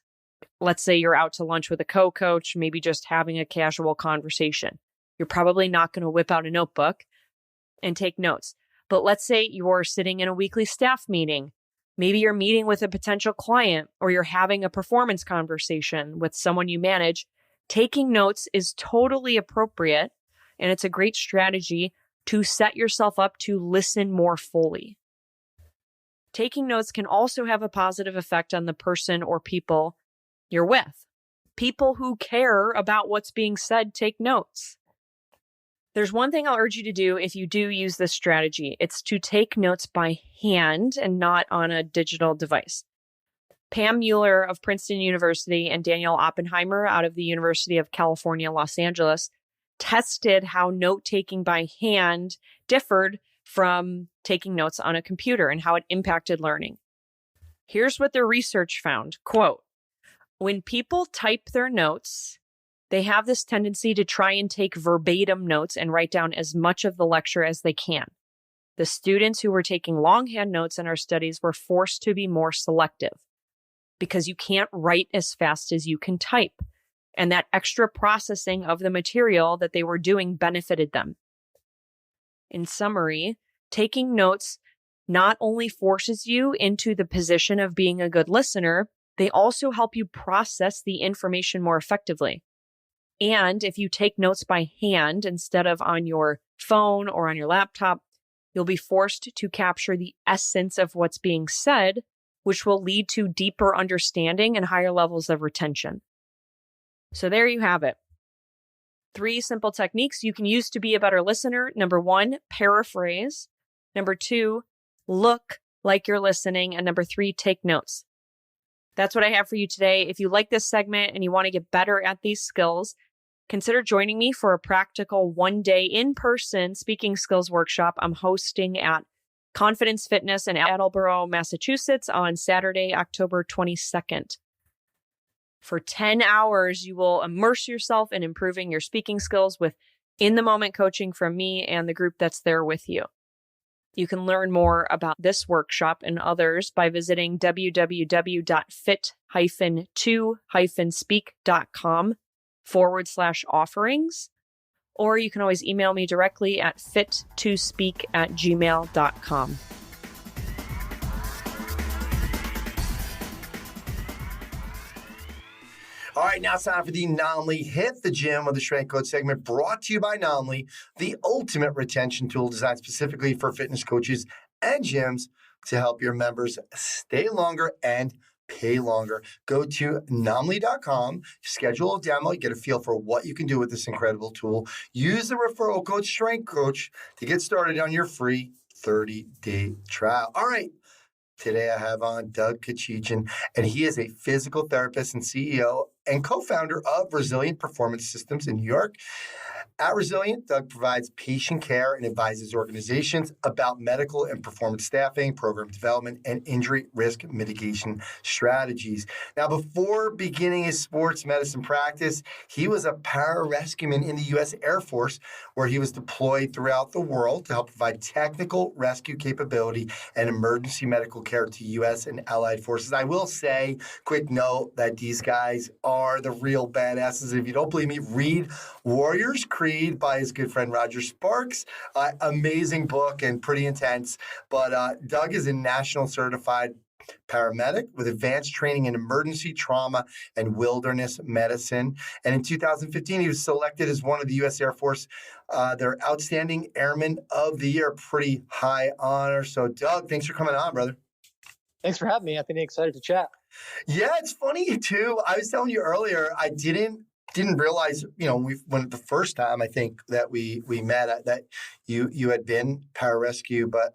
Let's say you're out to lunch with a co-coach, maybe just having a casual conversation. You're probably not going to whip out a notebook and take notes. But let's say you're sitting in a weekly staff meeting. Maybe you're meeting with a potential client or you're having a performance conversation with someone you manage. Taking notes is totally appropriate, and it's a great strategy to set yourself up to listen more fully. Taking notes can also have a positive effect on the person or people you're with. People who care about what's being said take notes. There's one thing I'll urge you to do if you do use this strategy. It's to take notes by hand and not on a digital device. Pam Mueller of Princeton University and Daniel Oppenheimer out of the University of California, Los Angeles, tested how note-taking by hand differed from taking notes on a computer and how it impacted learning. Here's what their research found. Quote, when people type their notes, they have this tendency to try and take verbatim notes and write down as much of the lecture as they can. The students who were taking longhand notes in our studies were forced to be more selective because you can't write as fast as you can type. And that extra processing of the material that they were doing benefited them. In summary, taking notes not only forces you into the position of being a good listener, they also help you process the information more effectively. And if you take notes by hand instead of on your phone or on your laptop, you'll be forced to capture the essence of what's being said, which will lead to deeper understanding and higher levels of retention. So there you have it. 3 simple techniques you can use to be a better listener. Number 1, paraphrase. Number 2, look like you're listening. And number 3, take notes. That's what I have for you today. If you like this segment and you want to get better at these skills, Consider joining me for a practical one-day in-person speaking skills workshop I'm hosting at Confidence Fitness in Attleboro, Massachusetts on Saturday, October 22nd. For 10 hours, you will immerse yourself in improving your speaking skills with in-the-moment coaching from me and the group that's there with you. You can learn more about this workshop and others by visiting www.fit-speak.com/offerings, or you can always email me directly at fit2speak@gmail.com.
All right, now it's time for the Naamly Hit the Gym of the Strength Coach segment, brought to you by Naamly, the ultimate retention tool designed specifically for fitness coaches and gyms to help your members stay longer and pay longer. Go to Naamly.com, schedule a demo, get a feel for what you can do with this incredible tool. Use the referral code Strength Coach to get started on your free 30-day trial. All right. Today I have on Doug Kechijian, and he is a physical therapist and CEO and co-founder of Resilient Performance Systems in New York. At Resilient, Doug provides patient care and advises organizations about medical and performance staffing, program development, and injury risk mitigation strategies. Now, before beginning his sports medicine practice, he was a pararescueman in the U.S. Air Force, where he was deployed throughout the world to help provide technical rescue capability and emergency medical care to U.S. and allied forces. I will say, quick note, that these guys are the real badasses. If you don't believe me, read Warriors Creed by his good friend Roger Sparks. Amazing book and pretty intense. But Doug is a national certified paramedic with advanced training in emergency trauma and wilderness medicine. And in 2015, he was selected as one of the U.S. Air Force, their Outstanding Airman of the Year. Pretty high honor. So, Doug, thanks for coming on, brother.
Thanks for having me, Anthony. Excited to chat.
Yeah, it's funny, too. I was telling you earlier, I didn't realize, when the first time I think that we met that you had been pararescue, but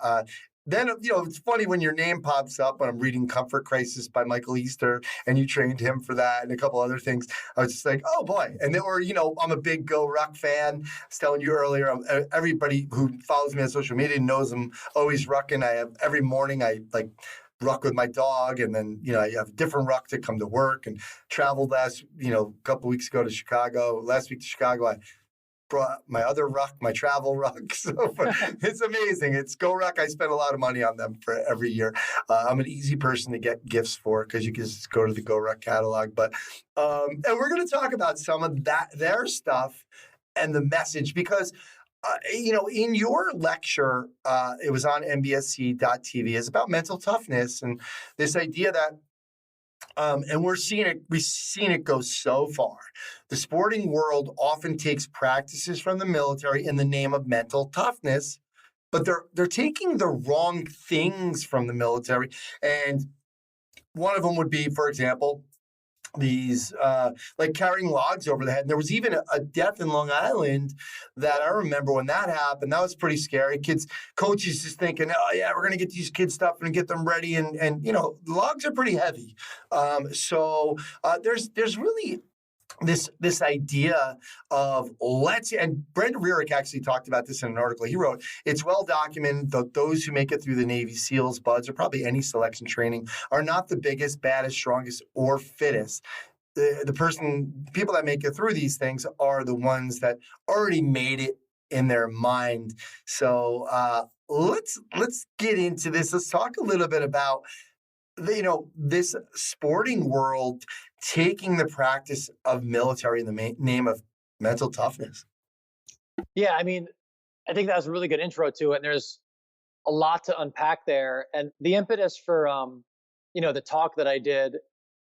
then, it's funny when your name pops up when I'm reading Comfort Crisis by Michael Easter, and you trained him for that and a couple other things. I was just like, oh boy. And then, I'm a big Go Ruck fan. I was telling you earlier, everybody who follows me on social media knows I'm always rucking. Every morning I ruck with my dog, and then I have a different ruck to come to work, and traveled a couple weeks ago to Chicago. Last week to Chicago, I brought my other ruck, my travel ruck. So it's amazing. It's Go Ruck. I spend a lot of money on them for every year. I'm an easy person to get gifts for because you can just go to the Go Ruck catalog. But and we're going to talk about some of their stuff and the message, because in your lecture, it was on NBSC.TV. It's about mental toughness and this idea that, and we've seen it go so far. The sporting world often takes practices from the military in the name of mental toughness, but they're taking the wrong things from the military. And one of them would be, for example, these carrying logs over the head. And there was even a death in Long Island that I remember when that happened. That was pretty scary. Coaches just thinking, oh yeah, we're going to get these kids stuff and get them ready. And logs are pretty heavy. So there's really this idea of and Brendan Rierick actually talked about this in an article he wrote. It's well documented that those who make it through the Navy SEALs, BUDS, or probably any selection training are not the biggest, baddest, strongest, or fittest. People that make it through these things are the ones that already made it in their mind. So let's get into this. Let's talk a little bit about this sporting world taking the practice of military in the name of mental toughness.
Yeah, I mean, I think that was a really good intro to it. And there's a lot to unpack there. And the impetus for, the talk that I did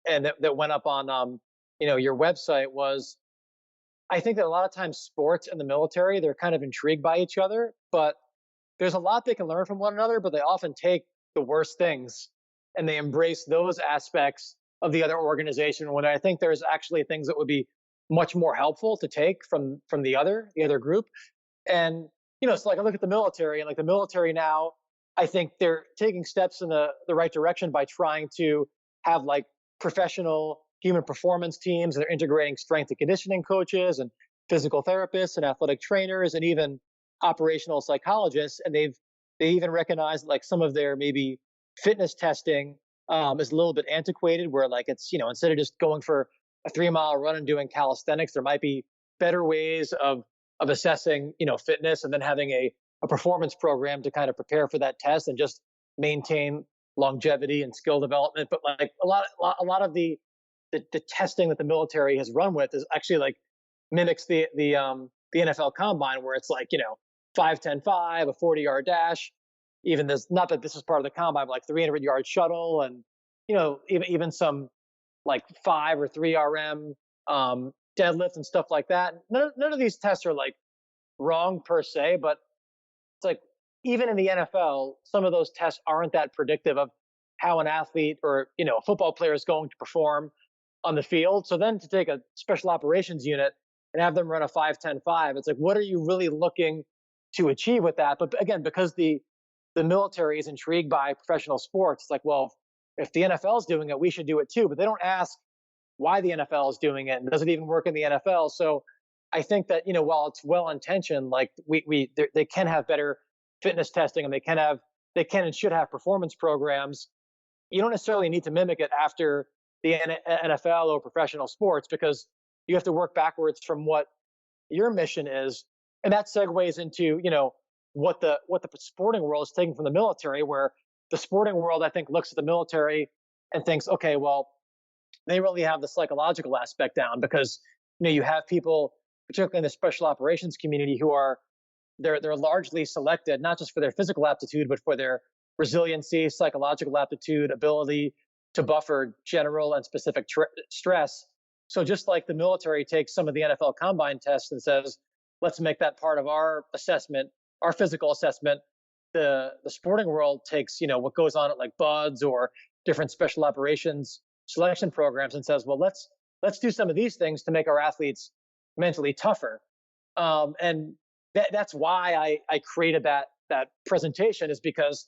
and that went up on, your website was, I think that a lot of times sports and the military, they're kind of intrigued by each other, but there's a lot they can learn from one another, but they often take the worst things and they embrace those aspects of the other organization, when I think there's actually things that would be much more helpful to take from the other group. And, so I look at the military, and the military now, I think they're taking steps in the right direction by trying to have professional human performance teams, and they're integrating strength and conditioning coaches and physical therapists and athletic trainers and even operational psychologists, and they even recognize like some of their maybe fitness testing is a little bit antiquated, where like it's, instead of just going for a 3-mile run and doing calisthenics, there might be better ways of assessing, fitness, and then having a performance program to kind of prepare for that test and just maintain longevity and skill development. But like a lot of the testing that the military has run with is actually like mimics the NFL combine, where it's like, 5-10-5, a 40-yard dash, even this, not that this is part of the combine, but like 300-yard shuttle, and even some like 5 or 3 RM deadlift and stuff like that. None of these tests are like wrong per se, but it's like even in the NFL, some of those tests aren't that predictive of how an athlete or a football player is going to perform on the field. So then to take a special operations unit and have them run a 5-10-5, it's like, what are you really looking to achieve with that? But again, because the military is intrigued by professional sports, it's like, well, if the NFL is doing it, we should do it too. But they don't ask why the NFL is doing it, and does it even work in the NFL? So I think that, while it's well intentioned, like they can have better fitness testing, and they can and should have performance programs. You don't necessarily need to mimic it after the NFL or professional sports, because you have to work backwards from what your mission is, and that segues into what the sporting world is taking from the military, where the sporting world, I think, looks at the military and thinks, okay, well, they really have the psychological aspect down, because you have people, particularly in the special operations community, who are they're largely selected not just for their physical aptitude, but for their resiliency, psychological aptitude, ability to buffer general and specific stress. So just like the military takes some of the NFL combine tests and says, let's make that part of our assessment, our physical assessment, the sporting world takes, what goes on at like BUDS or different special operations selection programs and says, well, let's do some of these things to make our athletes mentally tougher. And that's why I created that presentation, is because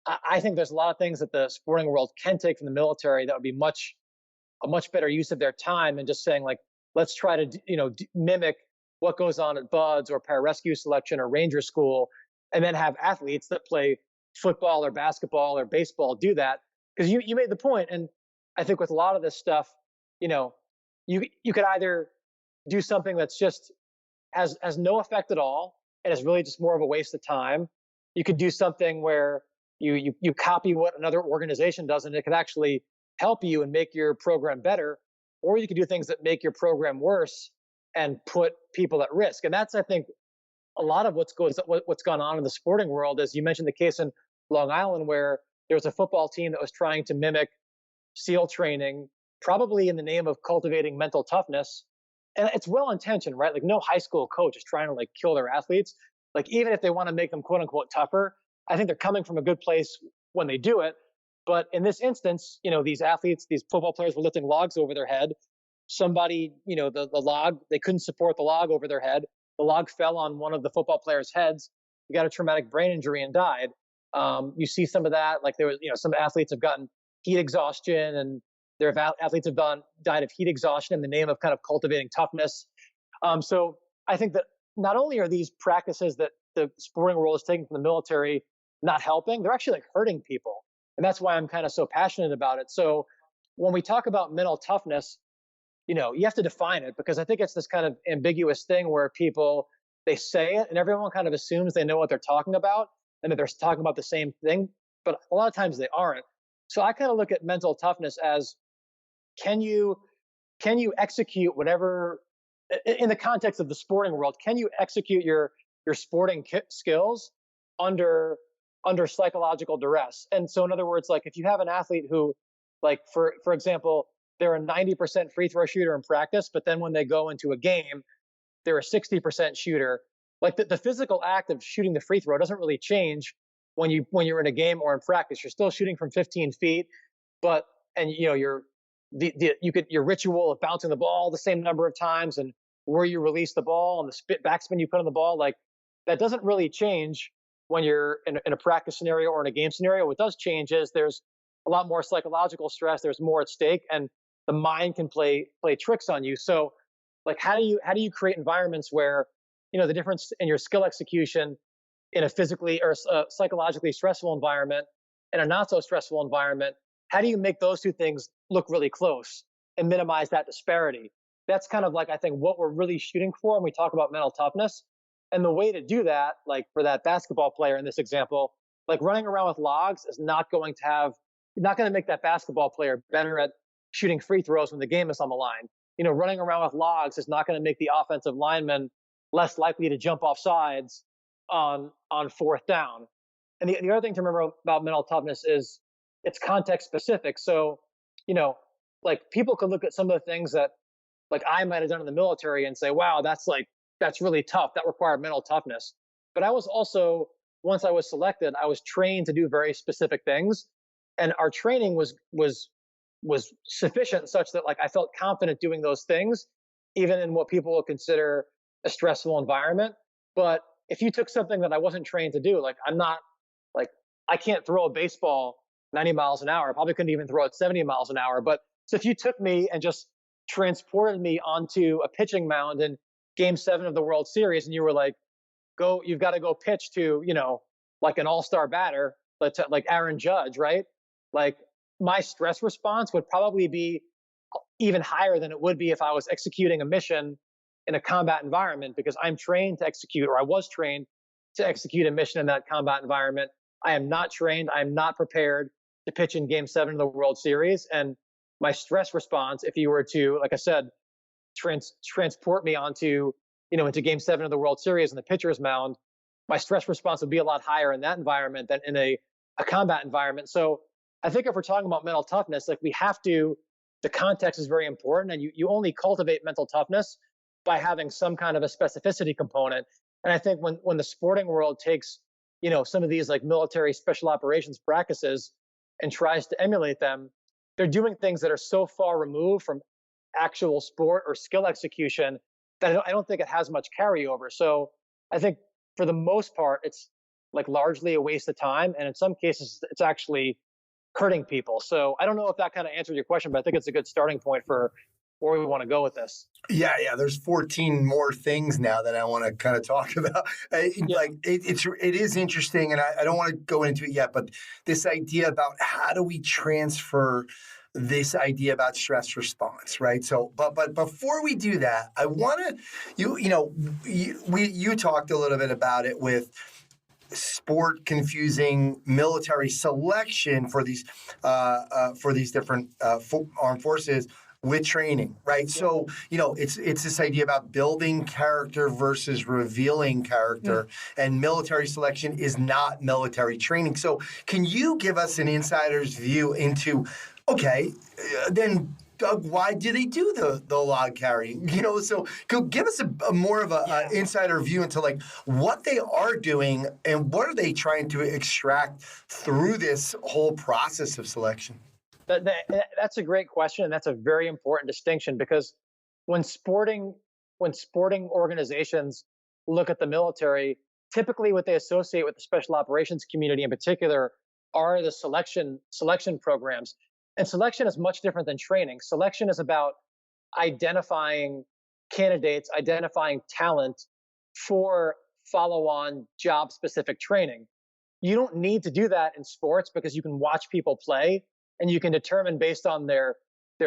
I think there's a lot of things that the sporting world can take from the military that would be a much better use of their time than just saying like, let's try to mimic what goes on at BUDS or pararescue selection or Ranger School, and then have athletes that play football or basketball or baseball do that. Because you made the point, and I think with a lot of this stuff, you could either do something that's just has no effect at all and is really just more of a waste of time. You could do something where you copy what another organization does, and it could actually help you and make your program better, or you could do things that make your program worse and put people at risk. And that's, I think, a lot of what's gone on in the sporting world. As you mentioned, the case in Long Island, where there was a football team that was trying to mimic SEAL training, probably in the name of cultivating mental toughness. And it's well intentioned, right? Like no high school coach is trying to like kill their athletes. Like even if they want to make them quote unquote tougher, I think they're coming from a good place when they do it. But in this instance, these athletes, these football players were lifting logs over their head. Somebody, the log, they couldn't support the log over their head. The log fell on one of the football players' heads. He got a traumatic brain injury and died. You see some of that, like there was, some athletes have gotten heat exhaustion, and their athletes have died of heat exhaustion in the name of kind of cultivating toughness. So I think that not only are these practices that the sporting world is taking from the military not helping, they're actually like hurting people. And that's why I'm kind of so passionate about it. So when we talk about mental toughness, you have to define it, because I think it's this kind of ambiguous thing where people, they say it and everyone kind of assumes they know what they're talking about and that they're talking about the same thing, but a lot of times they aren't. So I kind of look at mental toughness as, can you execute whatever, in the context of the sporting world, can you execute your sporting skills under psychological duress? And so in other words, like if you have an athlete who, like for example, they're a 90% free throw shooter in practice, but then when they go into a game, they're a 60% shooter. Like the physical act of shooting the free throw doesn't really change when you're in a game or in practice. You're still shooting from 15 feet, but your ritual of bouncing the ball the same number of times and where you release the ball and the backspin you put on the ball, like that doesn't really change when you're in a practice scenario or in a game scenario. What does change is there's a lot more psychological stress. There's more at stake, and the mind can play tricks on you. So Like, how do you create environments where, the difference in your skill execution in a physically or psychologically stressful environment and a not so stressful environment, how do you make those two things look really close and minimize that disparity? That's kind of like, I think, what we're really shooting for when we talk about mental toughness. And the way to do that, like for that basketball player in this example, like running around with logs is not going to make that basketball player better at shooting free throws when the game is on the line. Running around with logs is not going to make the offensive lineman less likely to jump off sides on fourth down. And the other thing to remember about mental toughness is it's context specific. So, like people could look at some of the things that like I might have done in the military and say, wow, that's really tough. That required mental toughness. But I was also, once I was selected, I was trained to do very specific things. And our training was sufficient such that like I felt confident doing those things, even in what people would consider a stressful environment. But if you took something that I wasn't trained to do, like I can't throw a baseball 90 miles an hour. I probably couldn't even throw it 70 miles an hour. But so if you took me and just transported me onto a pitching mound in Game 7 of the World Series, and you were like, you've got to go pitch to, like an all-star batter, like Aaron Judge, right? Like my stress response would probably be even higher than it would be if I was executing a mission in a combat environment, because I'm trained to execute, or I was trained to execute a mission in that combat environment. I am not trained. I am not prepared to pitch in Game 7 of the World Series. And my stress response, if you were to, like I said, transport me onto, into Game 7 of the World Series in the pitcher's mound, my stress response would be a lot higher in that environment than in a combat environment. So I think if we're talking about mental toughness, like the context is very important, and you only cultivate mental toughness by having some kind of a specificity component. And I think when the sporting world takes, some of these like military special operations practices and tries to emulate them, they're doing things that are so far removed from actual sport or skill execution that I don't think it has much carryover. So I think for the most part, it's like largely a waste of time. And in some cases, it's actually hurting people. So I don't know if that kind of answered your question, but I think it's a good starting point for where we want to go with this.
Yeah. There's 14 more things now that I want to kind of talk about. Like it is interesting, and I don't want to go into it yet, but this idea about how do we transfer this idea about stress response, right? So, but before we do that, I want to, you talked a little bit about it with sport confusing military selection for these different armed forces with training, right? Yeah. So, it's this idea about building character versus revealing character, and military selection is not military training. So can you give us an insider's view into, okay, then Doug, why do they do the log carrying? So give us a more of a insider view into like what they are doing and what are they trying to extract through this whole process of selection?
That's a great question, and that's a very important distinction, because when sporting organizations look at the military, typically what they associate with the special operations community in particular are the selection programs. And selection is much different than training. Selection is about identifying candidates, identifying talent for follow-on job-specific training. You don't need to do that in sports because you can watch people play and you can determine based on their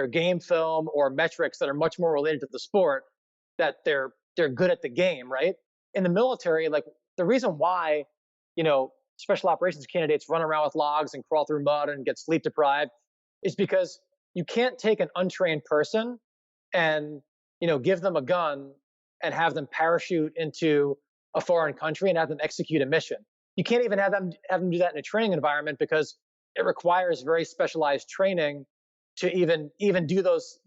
game film or metrics that are much more related to the sport that they're good at the game, right? In the military, like the reason why, special operations candidates run around with logs and crawl through mud and get sleep deprived is because you can't take an untrained person and, give them a gun and have them parachute into a foreign country and have them execute a mission. You can't even have them do that in a training environment because it requires very specialized training to even do those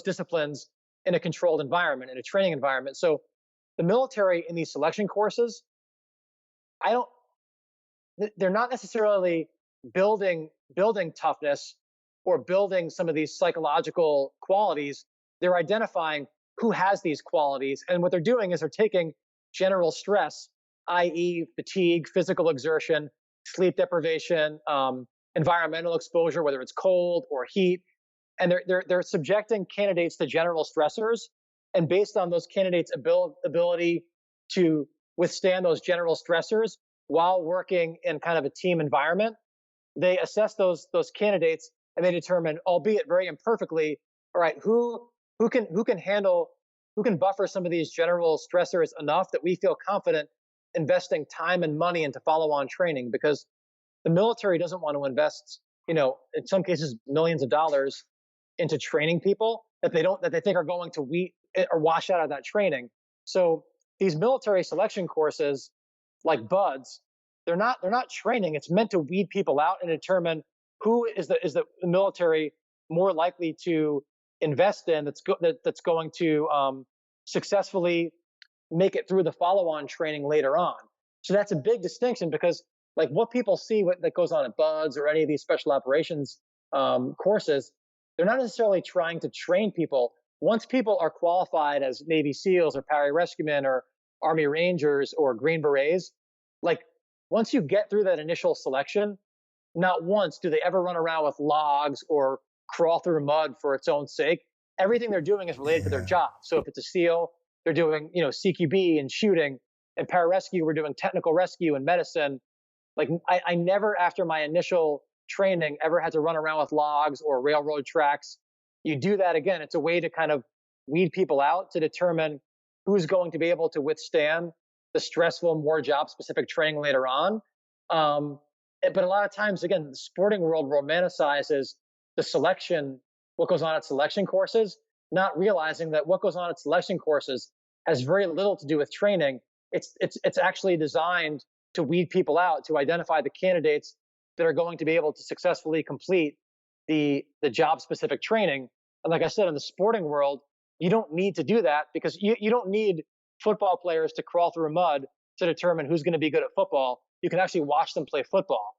disciplines in a controlled environment, in a training environment. So the military in these selection courses, they're not necessarily building toughness or building some of these psychological qualities. They're identifying who has these qualities. And what they're doing is they're taking general stress, i.e. fatigue, physical exertion, sleep deprivation, environmental exposure, whether it's cold or heat, and they're subjecting candidates to general stressors And based on those candidates' ability to withstand those general stressors while working in kind of a team environment, they assess those candidates and they determine, albeit very imperfectly, all right, who can buffer some of these general stressors enough that we feel confident investing time and money into follow-on training, because the military doesn't want to invest, in some cases, millions of dollars into training people that they think are going to wash out of that training. So these military selection courses, like BUDS, they're not training. It's meant to weed people out and determine who is the military more likely to invest in, that's going to successfully make it through the follow-on training later on. So that's a big distinction, because like what people see that goes on at BUDS or any of these special operations courses, they're not necessarily trying to train people. Once people are qualified as Navy SEALs or pararescuemen or Army Rangers or Green Berets, like once you get through that initial selection, not once do they ever run around with logs or crawl through mud for its own sake. Everything they're doing is related to their job. So if it's a SEAL, they're doing, CQB and shooting, and pararescue, we're doing technical rescue and medicine. Like I never, after my initial training, ever had to run around with logs or railroad tracks. You do that again. It's a way to kind of weed people out to determine who's going to be able to withstand the stressful, more job-specific training later on. But a lot of times, again, the sporting world romanticizes the selection, what goes on at selection courses, not realizing that what goes on at selection courses has very little to do with training. It's actually designed to weed people out, to identify the candidates that are going to be able to successfully complete the job-specific training. And like I said, in the sporting world, you don't need to do that, because you don't need football players to crawl through mud to determine who's going to be good at football. You can actually watch them play football.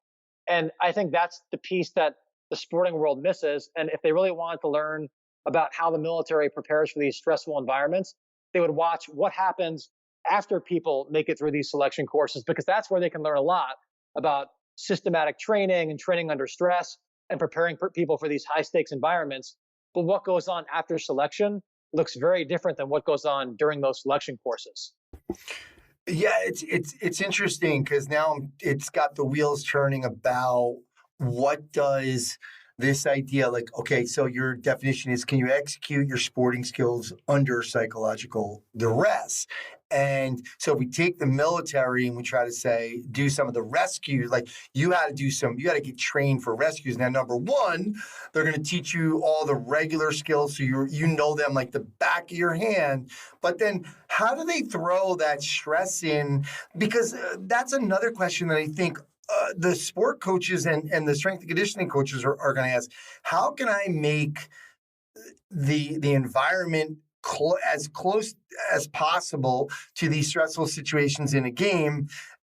And I think that's the piece that the sporting world misses. And if they really wanted to learn about how the military prepares for these stressful environments, they would watch what happens after people make it through these selection courses, because that's where they can learn a lot about systematic training and training under stress and preparing people for these high stakes environments. But what goes on after selection looks very different than what goes on during those selection courses.
Yeah, it's interesting, because now it's got the wheels turning about what does this idea, like, okay, so your definition is, can you execute your sporting skills under psychological duress? And so if we take the military and we try to say, do some of the rescue, like you got to get trained for rescues. Now, number one, they're going to teach you all the regular skills, so you know them like the back of your hand. But then how do they throw that stress in? Because that's another question that I think the sport coaches and the strength and conditioning coaches are going to ask. How can I make the environment as close as possible to these stressful situations in a game?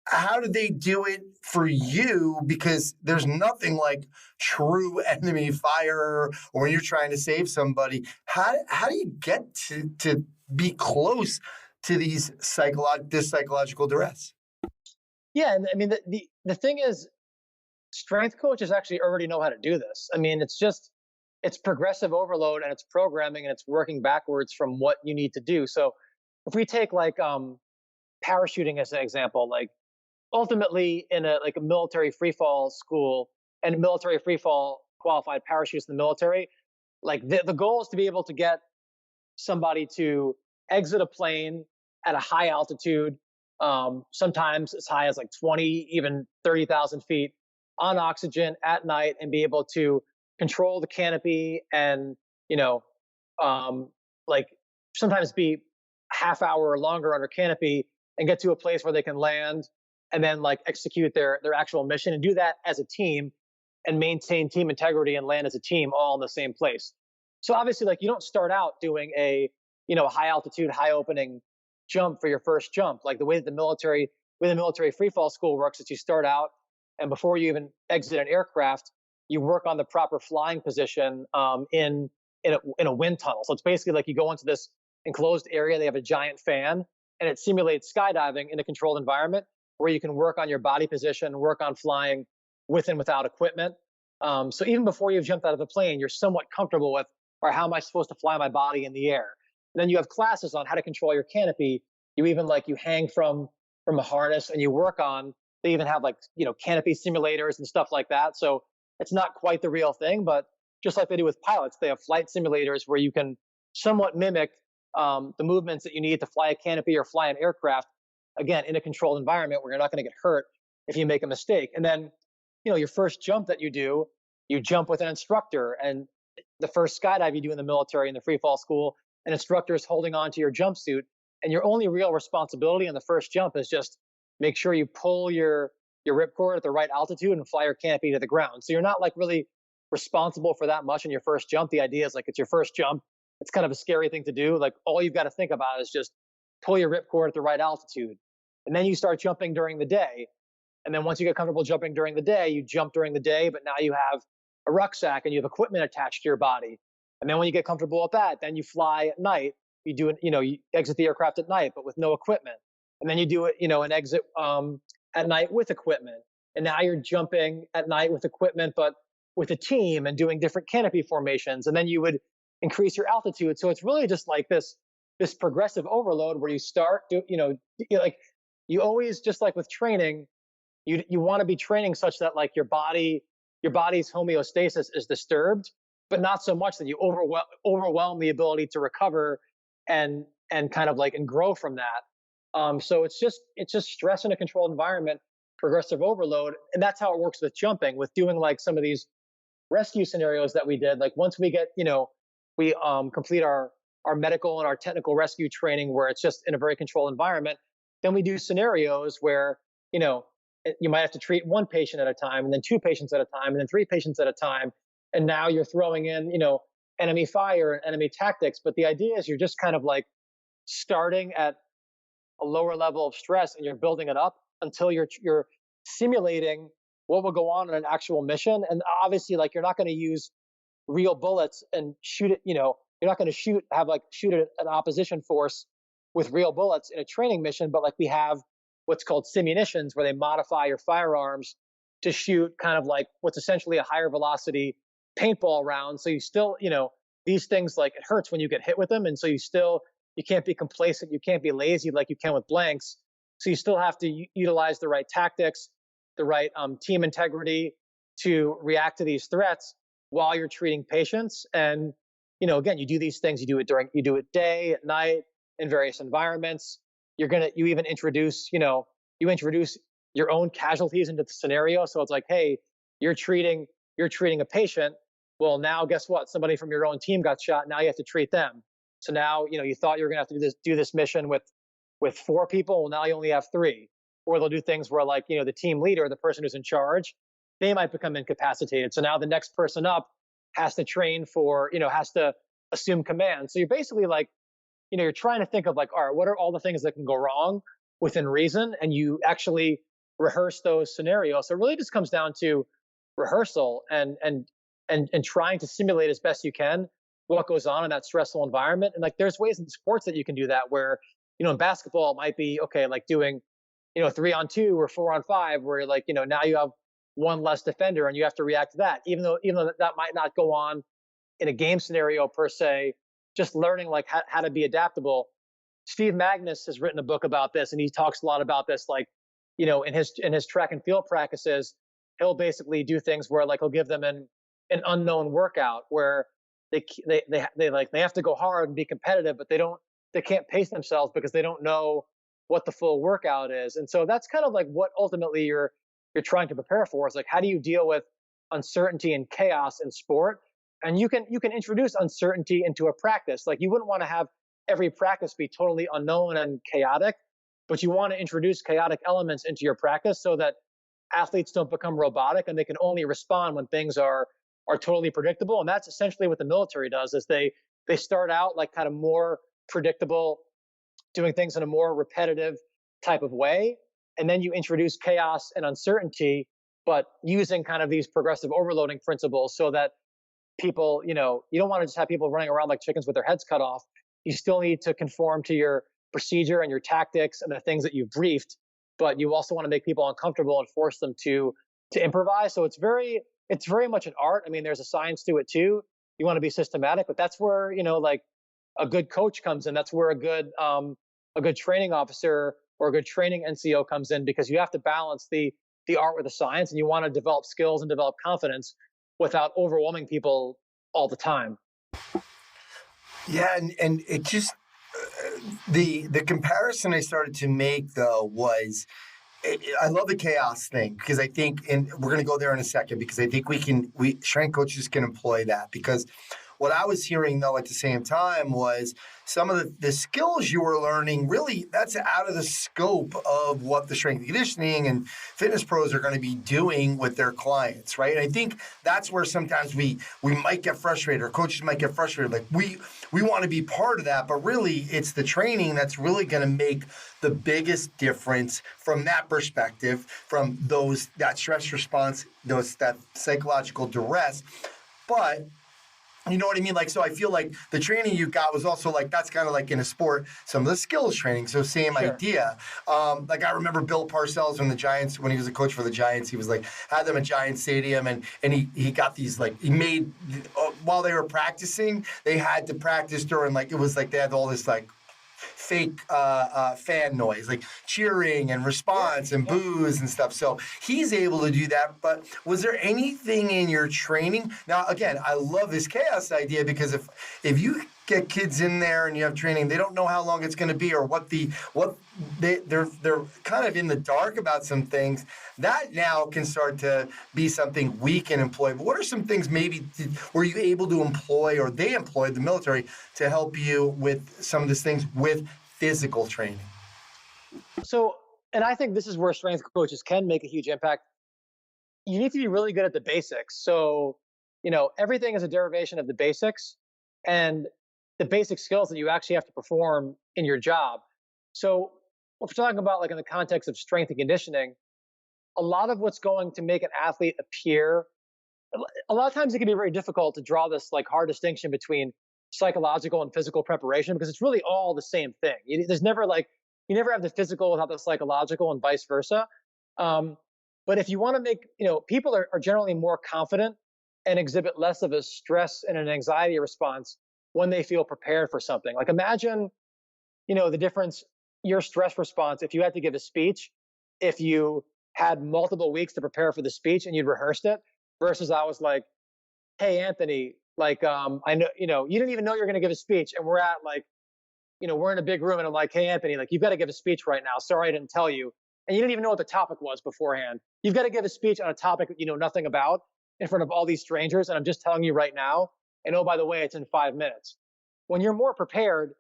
How do they do it for you? Because there's nothing like true enemy fire, or when you're trying to save somebody. How do you get to be close to this psychological duress?
Yeah, and I mean, the thing is, strength coaches actually already know how to do this. I mean, it's progressive overload, and it's programming, and it's working backwards from what you need to do. So if we take like parachuting as an example, like ultimately in a military freefall school and military freefall qualified parachutists in the military, like the goal is to be able to get somebody to exit a plane at a high altitude, sometimes as high as like 20, even 30,000 feet on oxygen at night, and be able to control the canopy and, like sometimes be half hour or longer under canopy and get to a place where they can land and then like execute their actual mission, and do that as a team and maintain team integrity and land as a team all in the same place. So obviously, like, you don't start out doing a high altitude, high opening jump for your first jump. Like the way the military freefall school works is you start out, and before you even exit an aircraft, you work on the proper flying position in a wind tunnel. So it's basically like you go into this enclosed area. They have a giant fan, and it simulates skydiving in a controlled environment where you can work on your body position, work on flying with and without equipment. So even before you've jumped out of the plane, you're somewhat comfortable with, or how am I supposed to fly my body in the air? And then you have classes on how to control your canopy. You even you hang from a harness and you work on, they even have canopy simulators and stuff like that. So it's not quite the real thing, but just like they do with pilots, they have flight simulators where you can somewhat mimic the movements that you need to fly a canopy or fly an aircraft, again, in a controlled environment where you're not going to get hurt if you make a mistake. And then, your first jump that you do, you jump with an instructor. And the first skydive you do in the military in the free fall school, an instructor is holding on to your jumpsuit. And your only real responsibility in the first jump is just make sure you pull your ripcord at the right altitude and fly your canopy to the ground. So you're not really responsible for that much in your first jump. The idea is it's your first jump. It's kind of a scary thing to do. All you've got to think about is just pull your ripcord at the right altitude. And then you start jumping during the day. And then once you get comfortable jumping during the day, you jump during the day, but now you have a rucksack and you have equipment attached to your body. And then when you get comfortable with that, then you fly at night. You do it, you exit the aircraft at night, but with no equipment. And then you do it, an exit at night with equipment. And now you're jumping at night with equipment, but with a team and doing different canopy formations. And then you would increase your altitude. So it's really just this progressive overload where you start, you always, just like with training, you want to be training such that your body's homeostasis is disturbed, but not so much that you overwhelm the ability to recover and kind of and grow from that. So it's just stress in a controlled environment, progressive overload. And that's how it works with jumping, with doing some of these rescue scenarios that we did. Once we get, we complete our medical and our technical rescue training where it's just in a very controlled environment, then we do scenarios where, you might have to treat one patient at a time, and then two patients at a time, and then three patients at a time. And now you're throwing in, enemy fire and enemy tactics. But the idea is you're just kind of starting at a lower level of stress and you're building it up until you're simulating what will go on in an actual mission. And obviously, you're not going to use real bullets and shoot it, you're not going to shoot an opposition force with real bullets in a training mission, but we have what's called simunitions, where they modify your firearms to shoot kind of what's essentially a higher velocity paintball round. So you still, these things, it hurts when you get hit with them. And so you can't be complacent. You can't be lazy like you can with blanks. So you still have to utilize the right tactics, the right team integrity to react to these threats while you're treating patients. And, again, you do these things, you do it day, at night, in various environments. You even introduce, you introduce your own casualties into the scenario. So it's hey, you're treating a patient. Well, now guess what? Somebody from your own team got shot. Now you have to treat them. So now, you thought you were going to have to do this mission with four people. Well, now you only have three. Or they'll do things where the team leader, the person who's in charge, they might become incapacitated. So now the next person up has to train for, has to assume command. So you're basically you're trying to think of all right, what are all the things that can go wrong within reason? And you actually rehearse those scenarios. So it really just comes down to rehearsal and trying to simulate as best you can what goes on in that stressful environment. And there's ways in sports that you can do that where, in basketball, it might be, okay, doing, 3-on-2 or 4-on-5, where now you have one less defender and you have to react to that, even though that might not go on in a game scenario per se. Just learning how to be adaptable. Steve Magnus has written a book about this, and he talks a lot about this. In his track and field practices, he'll basically do things where he'll give them an unknown workout where they have to go hard and be competitive, but they can't pace themselves because they don't know what the full workout is. And so that's kind of what ultimately you're trying to prepare for, is how do you deal with uncertainty and chaos in sport? And you can introduce uncertainty into a practice. You wouldn't want to have every practice be totally unknown and chaotic, but you want to introduce chaotic elements into your practice so that athletes don't become robotic and they can only respond when things are totally predictable. And that's essentially what the military does, is they start out kind of more predictable, doing things in a more repetitive type of way. And then you introduce chaos and uncertainty, but using kind of these progressive overloading principles so that people, you don't want to just have people running around like chickens with their heads cut off. You still need to conform to your procedure and your tactics and the things that you've briefed, but you also want to make people uncomfortable and force them to improvise. So it's very much an art. I mean, there's a science to it too. You want to be systematic, but that's where, a good coach comes in. That's where a good training officer or a good training NCO comes in, because you have to balance the art with the science, and you want to develop skills and develop confidence without overwhelming people all the time.
Yeah, and it just the comparison I started to make though was, I love the chaos thing, because I think, and we're going to go there in a second, because I think we strength coaches can employ that, because what I was hearing though at the same time was some of the skills you were learning, really that's out of the scope of what the strength and conditioning and fitness pros are going to be doing with their clients, right? And I think that's where sometimes we might get frustrated, or coaches might get frustrated. Like we want to be part of that, but really it's the training that's really going to make the biggest difference from that perspective, from that stress response, that psychological duress. But you know what I mean? Like, so I feel like the training you got was also like, that's kind of like in a sport, some of the skills training. So same idea. Like I remember Bill Parcells when he was a coach for the Giants, he was like, had them at Giant Stadium, and he got these, like, he made, while they were practicing, they had to practice during, like, it was like they had all this like fake fan noise, like cheering and response and boos and stuff. So he's able to do that. But was there anything in your training? Now, again, I love this chaos idea, because if you get kids in there and you have training, they don't know how long it's going to be, or they're kind of in the dark about some things. That now can start to be something we can employ. But what are some things maybe were you able to employ, or they employed, the military, to help you with some of these things with physical training?
So, and I think this is where strength coaches can make a huge impact. You need to be really good at the basics. So, everything is a derivation of the basics and the basic skills that you actually have to perform in your job. So if we're talking about, like, in the context of strength and conditioning, a lot of what's going to make an athlete appear, a lot of times it can be very difficult to draw this like hard distinction between psychological and physical preparation, because it's really all the same thing. There's never like, you never have the physical without the psychological, and vice versa. But if you want to make, people are generally more confident and exhibit less of a stress and an anxiety response when they feel prepared for something. Like imagine, the difference, your stress response, if you had to give a speech, if you had multiple weeks to prepare for the speech and you'd rehearsed it, versus I was like, hey, Anthony, like, I know, you didn't even know you're going to give a speech, and we're at like, we're in a big room, and I'm like, hey, Anthony, like, you've got to give a speech right now. Sorry, I didn't tell you. And you didn't even know what the topic was beforehand. You've got to give a speech on a topic that you know nothing about in front of all these strangers. And I'm just telling you right now. And oh, by the way, it's in 5 minutes. When you're more prepared,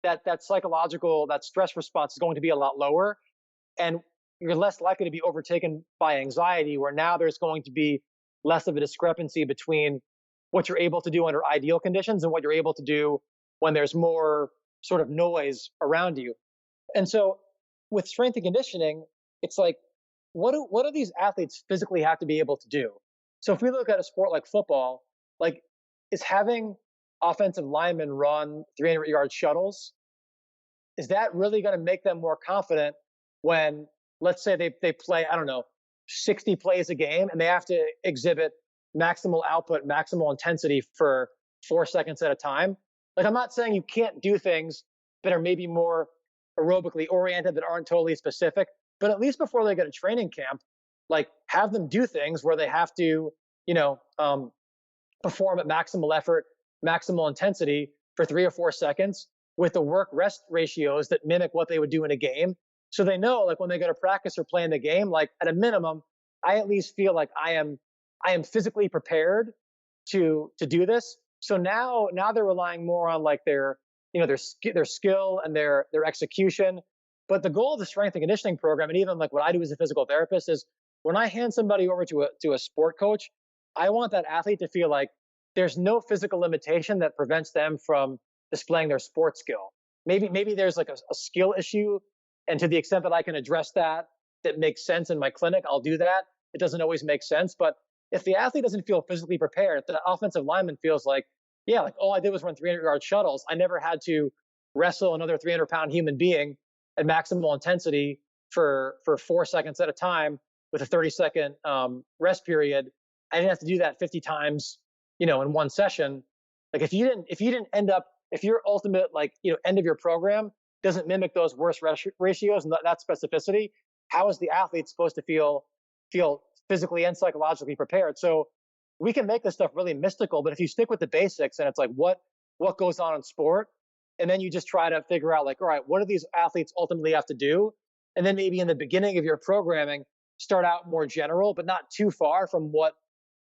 that psychological, that stress response is going to be a lot lower. And you're less likely to be overtaken by anxiety, where now there's going to be less of a discrepancy between what you're able to do under ideal conditions and what you're able to do when there's more sort of noise around you. And so with strength and conditioning, it's like, what do these athletes physically have to be able to do? So if we look at a sport like football, like, is having offensive linemen run 300-yard shuttles, is that really going to make them more confident when, let's say they play, 60 plays a game, and they have to exhibit maximal output, maximal intensity for 4 seconds at a time? Like, I'm not saying you can't do things that are maybe more aerobically oriented, that aren't totally specific, but at least before they go to training camp, like, have them do things where they have to, perform at maximal effort, maximal intensity for 3 or 4 seconds with the work rest ratios that mimic what they would do in a game. So they know, like, when they go to practice or play in the game, like, at a minimum, I at least feel like I am physically prepared to do this. So now they're relying more on, like, their skill and their execution. But the goal of the strength and conditioning program, and even like what I do as a physical therapist, is when I hand somebody over to a sport coach, I want that athlete to feel like there's no physical limitation that prevents them from displaying their sports skill. Maybe there's like a skill issue, and to the extent that I can address that makes sense in my clinic, I'll do that. It doesn't always make sense, but if the athlete doesn't feel physically prepared, the offensive lineman feels like, yeah, like, all I did was run 300-yard shuttles. I never had to wrestle another 300-pound human being at maximal intensity for 4 seconds at a time with a 30-second rest period. I didn't have to do that 50 times, in one session. Like, if you didn't end up if your ultimate, like, end of your program doesn't mimic those worst ratios and that specificity, how is the athlete supposed to feel physically and psychologically prepared? So we can make this stuff really mystical, but if you stick with the basics and it's like what goes on in sport, and then you just try to figure out, like, all right, what do these athletes ultimately have to do? And then maybe in the beginning of your programming, start out more general, but not too far from what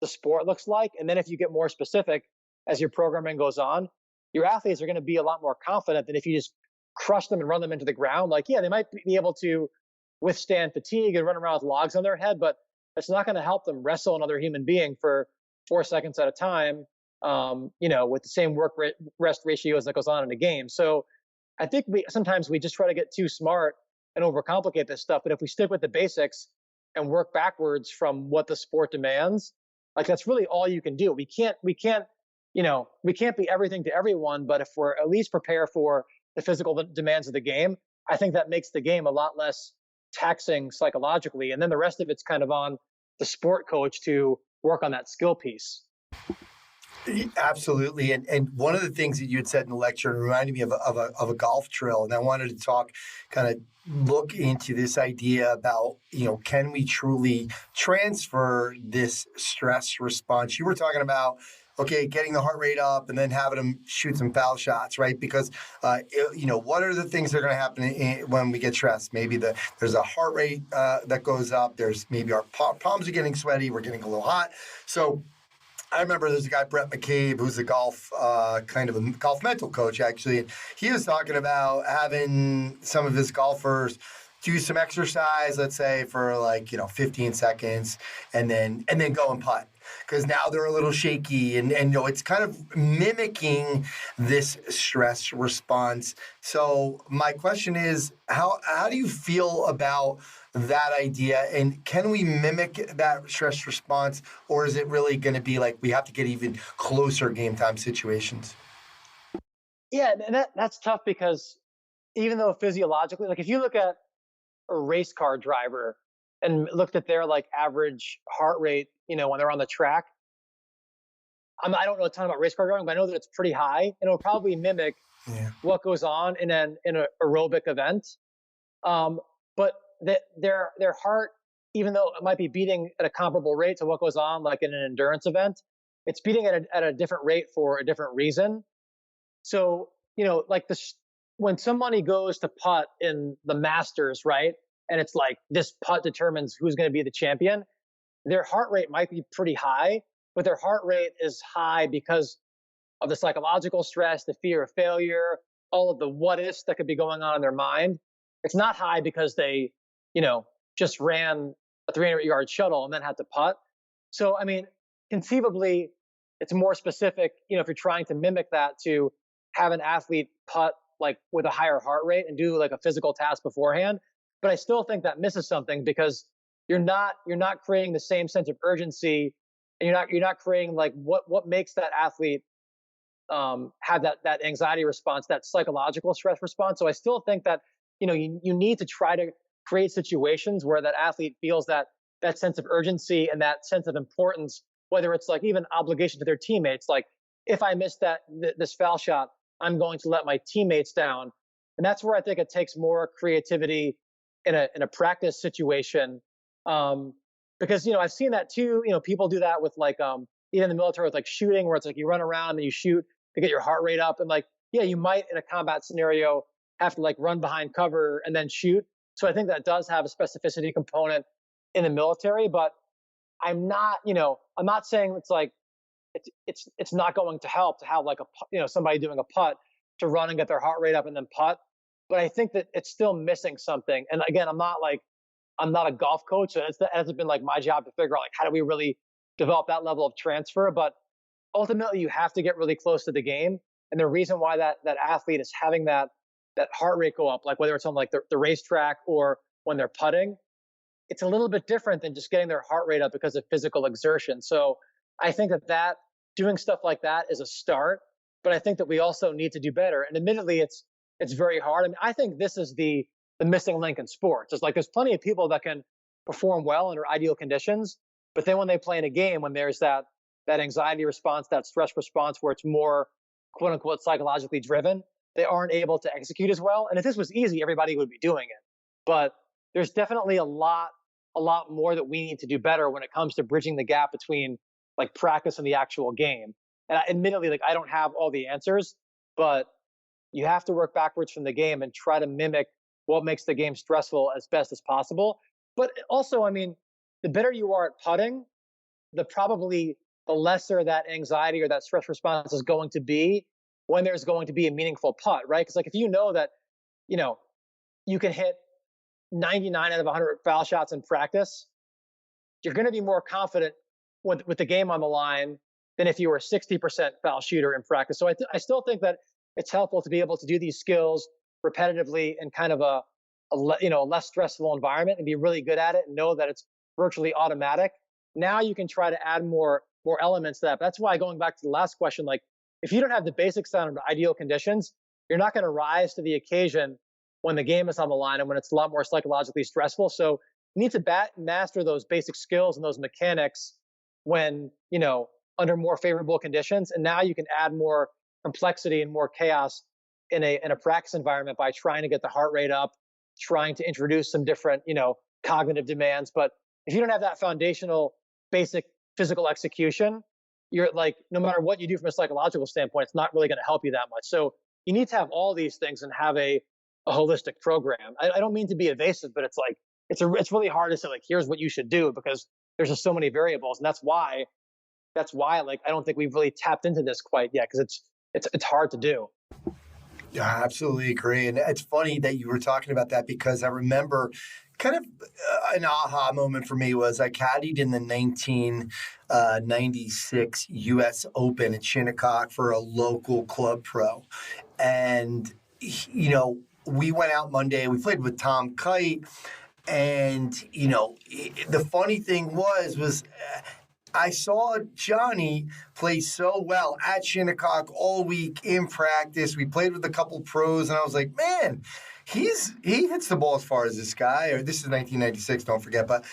the sport looks like. And then if you get more specific as your programming goes on, your athletes are going to be a lot more confident than if you just crush them and run them into the ground. Like, yeah, they might be able to withstand fatigue and run around with logs on their head, but it's not going to help them wrestle another human being for 4 seconds at a time, with the same work rest ratios that goes on in a game. So I think sometimes we just try to get too smart and overcomplicate this stuff. But if we stick with the basics and work backwards from what the sport demands, like, that's really all you can do. We can't be everything to everyone, but if we're at least prepare for the physical demands of the game, I think that makes the game a lot less taxing psychologically. And then the rest of it's kind of on the sport coach to work on that skill piece.
Absolutely. And one of the things that you had said in the lecture reminded me of a golf drill. And I wanted to kind of look into this idea about, can we truly transfer this stress response? You were talking about, okay, getting the heart rate up and then having them shoot some foul shots, right? Because, what are the things that are going to happen when we get stressed? Maybe there's a heart rate that goes up. There's maybe our palms are getting sweaty. We're getting a little hot. So I remember there's a guy, Brett McCabe, who's a golf mental coach, actually. And he was talking about having some of his golfers do some exercise, let's say for 15 seconds, and then go and putt. Because now they're a little shaky, and it's kind of mimicking this stress response. So my question is, how do you feel about that idea, and can we mimic that stress response, or is it really going to be like we have to get even closer game time situations?
Yeah, and that's tough, because even though physiologically, like, if you look at a race car driver and looked at their average heart rate, when they're on the track, I don't know a ton about race car driving, but I know that it's pretty high, and it'll probably mimic what goes on in an aerobic event. But their heart, even though it might be beating at a comparable rate to what goes on like in an endurance event, it's beating at a different rate for a different reason. So, when somebody goes to putt in the Masters, right, and it's like this putt determines who's going to be the champion, their heart rate might be pretty high, but their heart rate is high because of the psychological stress, the fear of failure, all of the what ifs that could be going on in their mind. It's not high because they, just ran a 300-yard shuttle and then had to putt. So, I mean, conceivably, it's more specific, if you're trying to mimic that, to have an athlete putt with a higher heart rate and do a physical task beforehand. But I still think that misses something, because you're not creating the same sense of urgency, and you're not creating what makes that athlete have that anxiety response, that psychological stress response. So I still think that you need to try to create situations where that athlete feels that sense of urgency and that sense of importance, whether it's even obligation to their teammates. Like, if I miss this foul shot, I'm going to let my teammates down. And that's where I think it takes more creativity in a practice situation. Because, I've seen that too. People do that with even in the military with shooting, where it's you run around and you shoot to get your heart rate up. And you might in a combat scenario have to run behind cover and then shoot. So I think that does have a specificity component in the military, but I'm not saying it's not going to help to have somebody doing a putt to run and get their heart rate up and then putt. But I think that it's still missing something. And again, I'm not a golf coach, so it hasn't been my job to figure out how do we really develop that level of transfer. But ultimately, you have to get really close to the game. And the reason why that athlete is having that heart rate go up, whether it's on the racetrack or when they're putting, it's a little bit different than just getting their heart rate up because of physical exertion. So I think that doing stuff like that is a start, but I think that we also need to do better. And admittedly, it's very hard. I mean, I think this is the missing link in sports. It's there's plenty of people that can perform well under ideal conditions, but then when they play in a game, when there's that anxiety response, that stress response, where it's more quote unquote psychologically driven, they aren't able to execute as well. And if this was easy, everybody would be doing it. But there's definitely a lot more that we need to do better when it comes to bridging the gap between like practice and the actual game. And admittedly, like I don't have all the answers, but you have to work backwards from the game and try to mimic what makes the game stressful as best as possible. But also, I mean, the better you are at putting, the lesser that anxiety or that stress response is going to be when there's going to be a meaningful putt, right? Because like if you know that, you can hit 99 out of 100 foul shots in practice, you're going to be more confident with the game on the line than if you were a 60% foul shooter in practice. So I still think that it's helpful to be able to do these skills repetitively in kind of a less stressful environment and be really good at it and know that it's virtually automatic. Now you can try to add more elements to that. But that's why, going back to the last question, like if you don't have the basics down under ideal conditions, you're not going to rise to the occasion when the game is on the line and when it's a lot more psychologically stressful. So you need to master those basic skills and those mechanics when, under more favorable conditions. And now you can add more complexity and more chaos in a practice environment by trying to get the heart rate up, trying to introduce some different, cognitive demands. But if you don't have that foundational basic physical execution, you're like, no matter what you do from a psychological standpoint, it's not really going to help you that much. So you need to have all these things and have a holistic program. I don't mean to be evasive, but it's like, it's really hard to say like, here's what you should do, because there's just so many variables. And that's why like, I don't think we've really tapped into this quite yet, because it's hard to do.
Yeah, I absolutely agree. And it's funny that you were talking about that, because I remember kind of an aha moment for me was I caddied in the 1996 U.S. Open at Shinnecock for a local club pro. And, we went out Monday, we played with Tom Kite. And, the funny thing was I saw Johnny play so well at Shinnecock all week in practice. We played with a couple pros, and I was like, man, he hits the ball as far as this guy. Or this is 1996, don't forget. But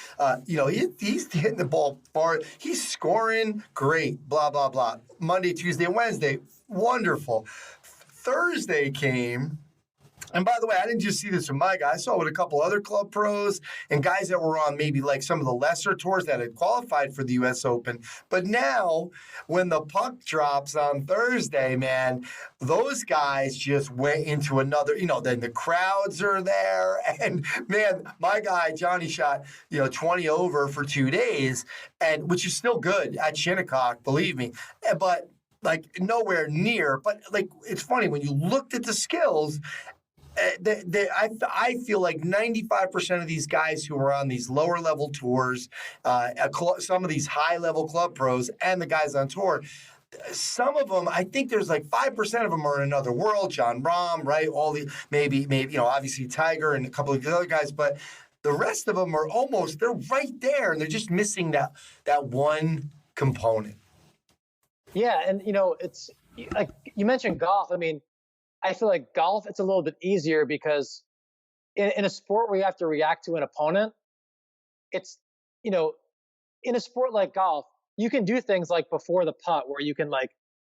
he's hitting the ball far. He's scoring great. Blah blah blah. Monday, Tuesday, Wednesday, wonderful. Thursday came. And by the way, I didn't just see this from my guy. I saw it with a couple other club pros and guys that were on maybe like some of the lesser tours that had qualified for the U.S. Open. But now, when the puck drops on Thursday, man, those guys just went into another, then the crowds are there. And, man, my guy, Johnny, shot, 20 over for 2 days, and which is still good at Shinnecock, believe me. But, like, nowhere near. But, like, it's funny, when you looked at the skills, I feel like 95% of these guys who are on these lower level tours, some of these high level club pros and the guys on tour, some of them, I think there's like 5% of them are in another world. John Rahm, right? All the maybe obviously Tiger and a couple of the other guys, but the rest of them are they're right there, and they're just missing that one component.
Yeah, and it's like you mentioned golf. I mean, I feel like golf, it's a little bit easier because in a sport where you have to react to an opponent, it's, in a sport like golf, you can do things like before the putt where you can like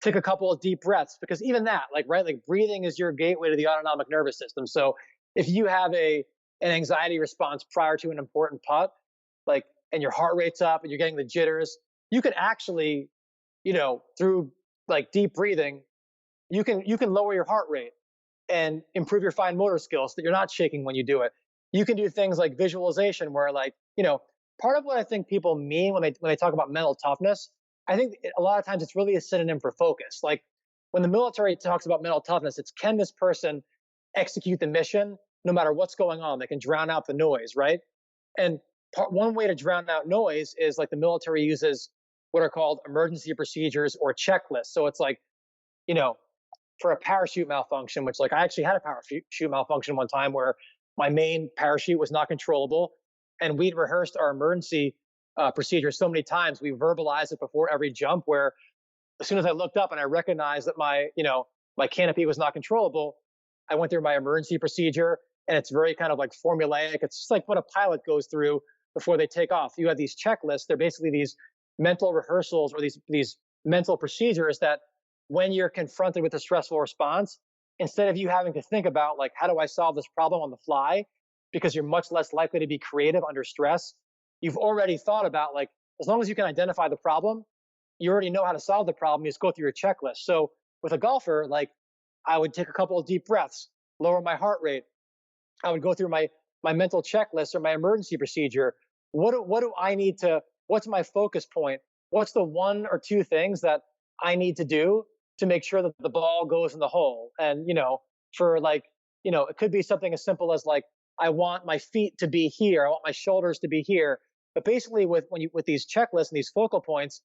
take a couple of deep breaths, because even that, like, right, like breathing is your gateway to the autonomic nervous system. So if you have an anxiety response prior to an important putt, like, and your heart rate's up and you're getting the jitters, you can actually, through like deep breathing, you can lower your heart rate and improve your fine motor skills so that you're not shaking when you do it. You can do things like visualization, where like, part of what I think people mean when they talk about mental toughness, I think a lot of times it's really a synonym for focus. Like when the military talks about mental toughness, it's, can this person execute the mission no matter what's going on? They can drown out the noise, right? And one way to drown out noise is like the military uses what are called emergency procedures or checklists. So it's like, for a parachute malfunction, which like I actually had a parachute malfunction one time where my main parachute was not controllable, and we'd rehearsed our emergency procedure so many times, we verbalized it before every jump, where as soon as I looked up and I recognized that my canopy was not controllable, I went through my emergency procedure, and it's very kind of like formulaic. It's just like what a pilot goes through before they take off. You have these checklists. They're basically these mental rehearsals or these mental procedures that when you're confronted with a stressful response, instead of you having to think about like, how do I solve this problem on the fly? Because you're much less likely to be creative under stress. You've already thought about like, as long as you can identify the problem, you already know how to solve the problem. You just go through your checklist. So with a golfer, like I would take a couple of deep breaths, lower my heart rate. I would go through my mental checklist or my emergency procedure. What do I need to, what's my focus point? What's the one or two things that I need to do to make sure that the ball goes in the hole? And, for like, it could be something as simple as like, I want my feet to be here. I want my shoulders to be here. But basically with these checklists and these focal points,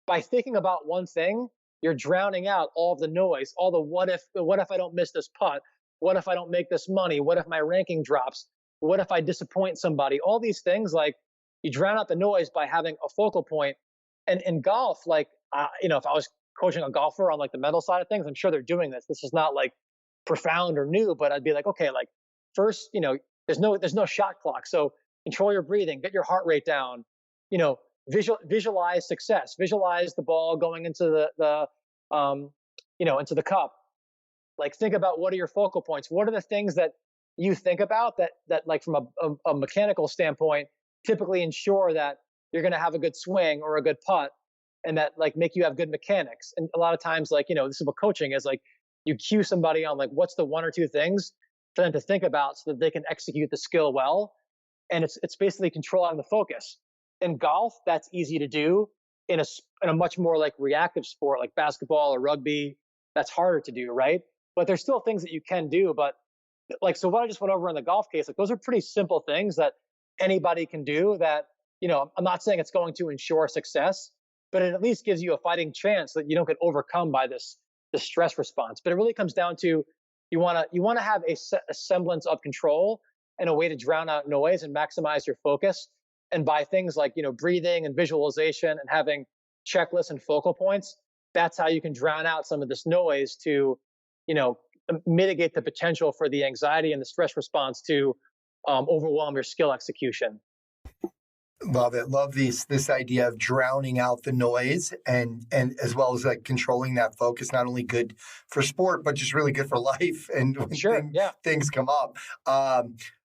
by thinking about one thing, you're drowning out all of the noise, all the what if I don't miss this putt? What if I don't make this money? What if my ranking drops? What if I disappoint somebody? All these things, like you drown out the noise by having a focal point. And in golf, like, if I was coaching a golfer on like the mental side of things, I'm sure they're doing this. This is not like profound or new, but I'd be like, okay, like first, there's no shot clock. So control your breathing, get your heart rate down, visualize success, visualize the ball going into into the cup. Like think about what are your focal points? What are the things that you think about that like from a mechanical standpoint, typically ensure that you're going to have a good swing or a good putt and that like make you have good mechanics. And a lot of times, like, this is what coaching is like, you cue somebody on like, what's the one or two things for them to think about so that they can execute the skill well. And it's basically controlling the focus. In golf, that's easy to do. In a much more like reactive sport like basketball or rugby, that's harder to do, right? But there's still things that you can do. But like, so what I just went over in the golf case, like those are pretty simple things that anybody can do that, I'm not saying it's going to ensure success, but it at least gives you a fighting chance that you don't get overcome by this stress response. But it really comes down to, you want to have a semblance of control and a way to drown out noise and maximize your focus. And by things like, breathing and visualization and having checklists and focal points, that's how you can drown out some of this noise to, mitigate the potential for the anxiety and the stress response to overwhelm your skill execution.
Love it. Love this idea of drowning out the noise and as well as like controlling that focus. Not only good for sport, but just really good for life and when things come up.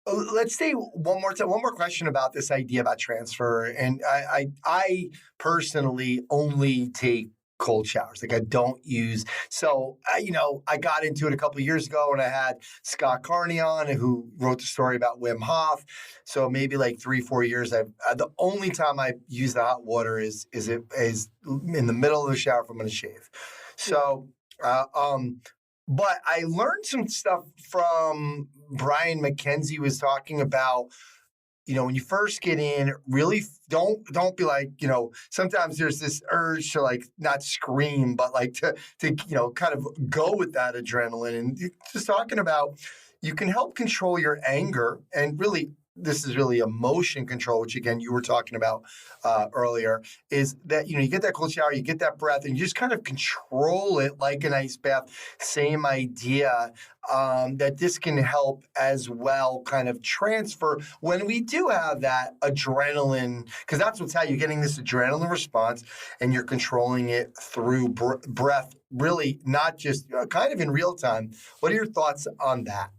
Let's say one more question about this idea about transfer. And I personally only take cold showers. Like I don't use. So, I got into it a couple of years ago and I had Scott Carney on who wrote the story about Wim Hof. So maybe like 3-4 years, the only time I use the hot water is in the middle of the shower if I'm going to shave. So, but I learned some stuff from Brian McKenzie was talking about, when you first get in, really don't be like, sometimes there's this urge to like not scream, but like to kind of go with that adrenaline. And just talking about, you can help control your anger and really, this is really emotion control, which again, you were talking about earlier, is that, you get that cold shower, you get that breath and you just kind of control it like an ice bath. Same idea, that this can help as well kind of transfer when we do have that adrenaline, because that's what's how you're getting this adrenaline response and you're controlling it through breath, really not just kind of in real time. What are your thoughts on that?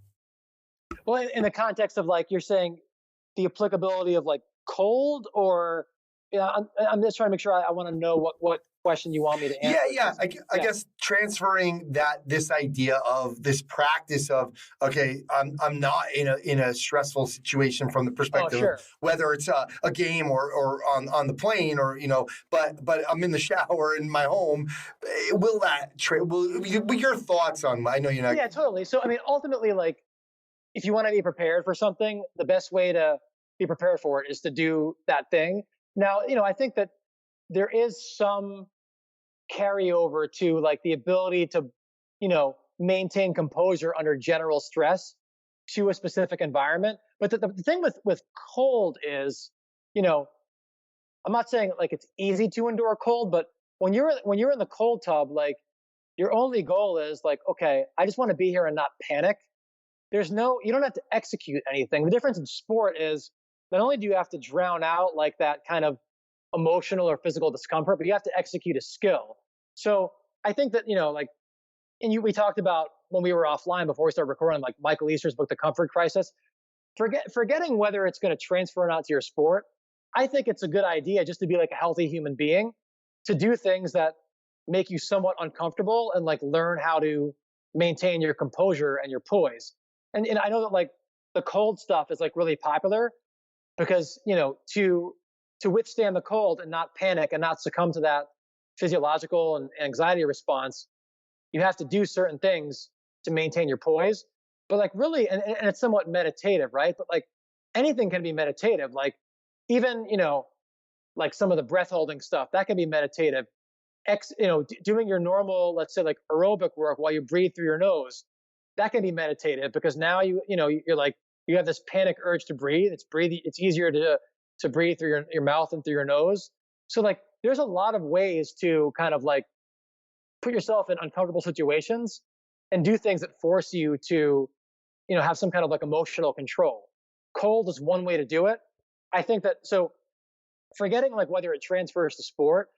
Well, in the context of like, you're saying the applicability of like cold or, I'm just trying to make sure I want to know what question you want me to answer.
I guess transferring this idea of this practice of, okay, I'm not in a stressful situation from the perspective of whether it's a game or on the plane or, but I'm in the shower in my home. Will that, your thoughts on, I know you're not.
Yeah, totally. So, I mean, ultimately, like, if you want to be prepared for something, the best way to be prepared for it is to do that thing. Now, I think that there is some carryover to like the ability to, maintain composure under general stress to a specific environment. But the thing with cold is, I'm not saying like it's easy to endure cold, but when you're in the cold tub, like your only goal is like, okay, I just want to be here and not panic. You don't have to execute anything. The difference in sport is not only do you have to drown out like that kind of emotional or physical discomfort, but you have to execute a skill. So I think that, like, we talked about when we were offline before we started recording, like Michael Easter's book, The Comfort Crisis. Forgetting whether it's going to transfer or not to your sport, I think it's a good idea just to be like a healthy human being, to do things that make you somewhat uncomfortable and like learn how to maintain your composure and your poise. And I know that like the cold stuff is like really popular because, to withstand the cold and not panic and not succumb to that physiological and anxiety response, you have to do certain things to maintain your poise. But like really, and it's somewhat meditative, right? But like anything can be meditative. Like even, like some of the breath holding stuff, that can be meditative. Doing your normal, let's say like aerobic work while you breathe through your nose, that can be meditative because now you're like, you have this panic urge to breathe. It's easier to breathe through your mouth and through your nose. So like there's a lot of ways to kind of like put yourself in uncomfortable situations and do things that force you to, have some kind of like emotional control. Cold is one way to do it. I think that, so forgetting like whether it transfers to sport,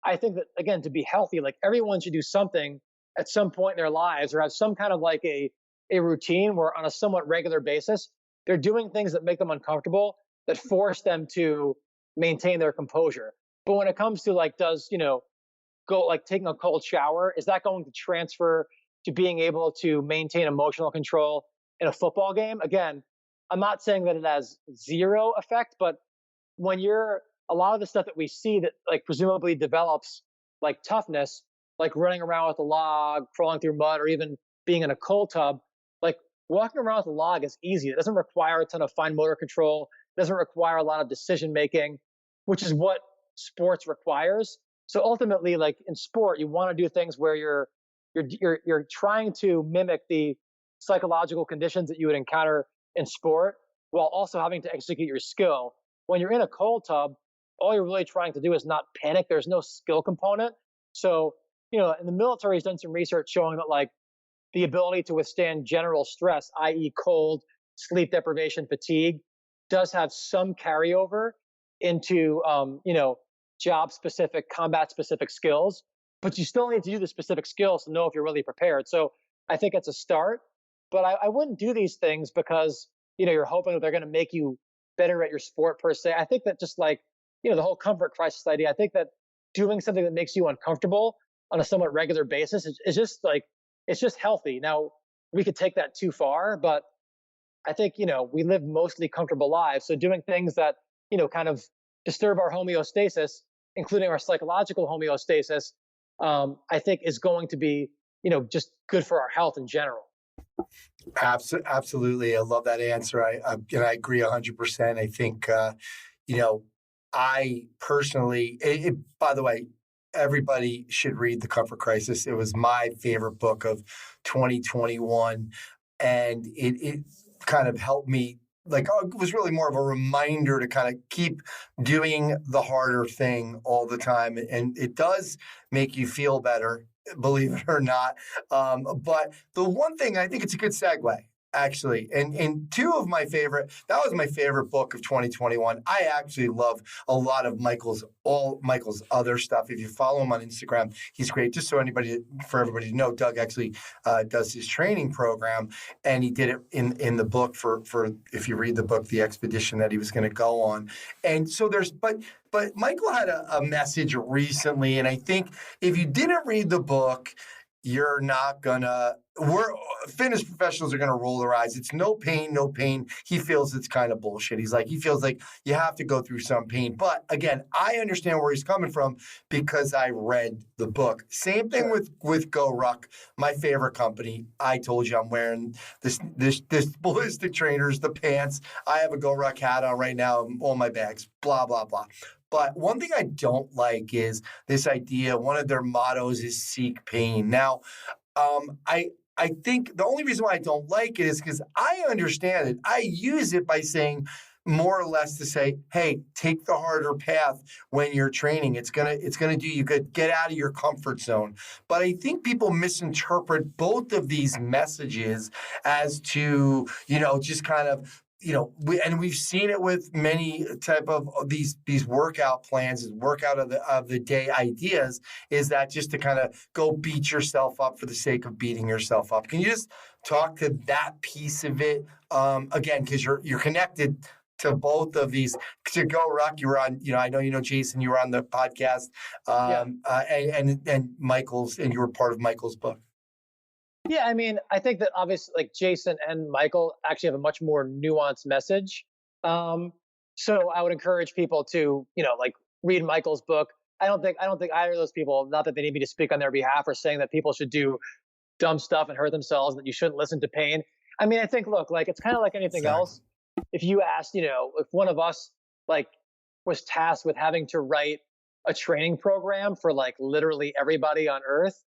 I think that again, to be healthy, like everyone should do something at some point in their lives or have some kind of like a routine where on a somewhat regular basis, they're doing things that make them uncomfortable, that force them to maintain their composure. But when it comes to like, go like taking a cold shower, is that going to transfer to being able to maintain emotional control in a football game? Again, I'm not saying that it has zero effect, but when a lot of the stuff that we see that like presumably develops like toughness, like running around with a log, crawling through mud, or even being in a cold tub, like walking around with a log is easy. It doesn't require a ton of fine motor control. It doesn't require a lot of decision making, which is what sports requires. So ultimately, like in sport, you want to do things where you're trying to mimic the psychological conditions that you would encounter in sport while also having to execute your skill. When you're in a cold tub, all you're really trying to do is not panic. There's no skill component. So, and the military has done some research showing that like the ability to withstand general stress, i.e. cold, sleep deprivation, fatigue, does have some carryover into, job specific, combat specific skills, but you still need to do the specific skills to know if you're really prepared. So I think it's a start, but I wouldn't do these things because, you're hoping that they're going to make you better at your sport per se. I think that just like, the whole comfort crisis idea, I think that doing something that makes you uncomfortable on a somewhat regular basis is just like, it's just healthy. Now we could take that too far, but I think, we live mostly comfortable lives. So doing things that, kind of disturb our homeostasis, including our psychological homeostasis, I think is going to be, just good for our health in general.
Absolutely. I love that answer. I agree 100%. I think, I personally, by the way, everybody should read The Comfort Crisis. It was my favorite book of 2021. And it kind of helped me, like, it was really more of a reminder to kind of keep doing the harder thing all the time. And it does make you feel better, believe it or not. But the one thing, I think it's a good segue, actually. And two of my favorite, that was my favorite book of 2021. I actually love a lot of Michael's other stuff. If you follow him on Instagram, he's great. Just so for everybody to know, Doug actually does his training program, and he did it in the book for if you read the book, the expedition that he was going to go on. And so but Michael had a message recently, and I think if you didn't read the book, you're not gonna, fitness professionals are gonna roll their eyes. It's no pain, no pain. He feels it's kind of bullshit. He feels like you have to go through some pain. But again, I understand where he's coming from because I read the book. Same thing with Go Ruck, my favorite company. I told you I'm wearing this ballistic trainers, the pants. I have a Go Ruck hat on right now, all my bags, blah, blah, blah. But one thing I don't like is this idea, one of their mottos is seek pain. Now, I think the only reason why I don't like it is because I understand it. I use it by saying more or less to say, hey, take the harder path when you're training. It's gonna do you good. Get out of your comfort zone. But I think people misinterpret both of these messages as to, just kind of we've seen it with many type of these workout plans, workout of the day ideas, is that just to kind of go beat yourself up for the sake of beating yourself up. Can you just talk to that piece of it again, because you're connected to both of these? To Go Ruck, you were on, I know Jason, you were on the podcast, and Michael's, and you were part of Michael's book.
Yeah, I mean, I think that obviously, like, Jason and Michael actually have a much more nuanced message. So I would encourage people to, read Michael's book. I don't think either of those people, not that they need me to speak on their behalf or saying that people should do dumb stuff and hurt themselves, that you shouldn't listen to pain. I mean, I think, look, like, it's kind of like anything else. If you asked, if one of us was tasked with having to write a training program for literally everybody on earth,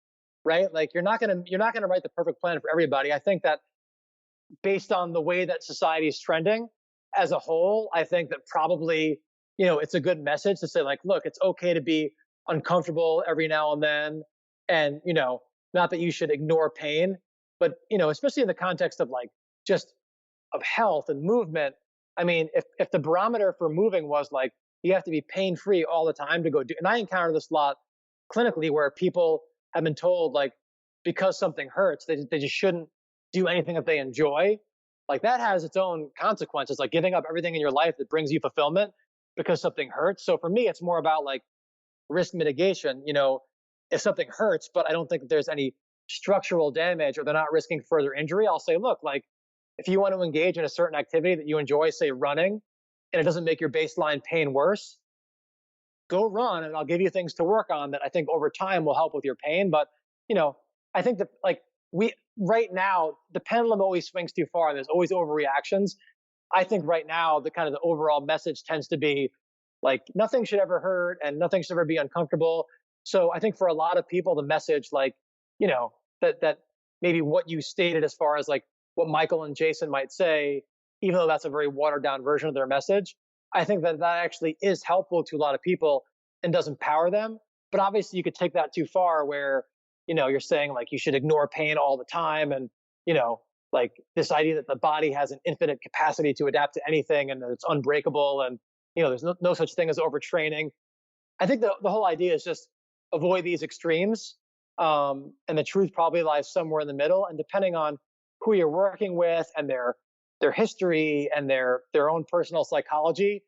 right? Like, you're not gonna write the perfect plan for everybody. I think that based on the way that society is trending as a whole, I think that probably, it's a good message to say, look, it's okay to be uncomfortable every now and then. And, not that you should ignore pain, but, especially in the context of just of health and movement. I mean, if the barometer for moving was you have to be pain-free all the time to go do, and I encounter this a lot clinically where people have been told, because something hurts, they just shouldn't do anything that they enjoy. That has its own consequences, like giving up everything in your life that brings you fulfillment because something hurts. So for me, it's more about risk mitigation. If something hurts, but I don't think that there's any structural damage or they're not risking further injury, I'll say, look, if you want to engage in a certain activity that you enjoy, say running, and it doesn't make your baseline pain worse, go run, and I'll give you things to work on that I think over time will help with your pain. But, I think that right now, the pendulum always swings too far, and there's always overreactions. I think right now, the overall message tends to be nothing should ever hurt and nothing should ever be uncomfortable. So I think for a lot of people, the message, that maybe what you stated as far as what Michael and Jason might say, even though that's a very watered down version of their message, I think that actually is helpful to a lot of people and does empower them. But obviously you could take that too far where, you're saying you should ignore pain all the time. And, this idea that the body has an infinite capacity to adapt to anything and that it's unbreakable. And, there's no such thing as overtraining. I think the whole idea is just avoid these extremes. And the truth probably lies somewhere in the middle. And depending on who you're working with and their history and their own personal psychology,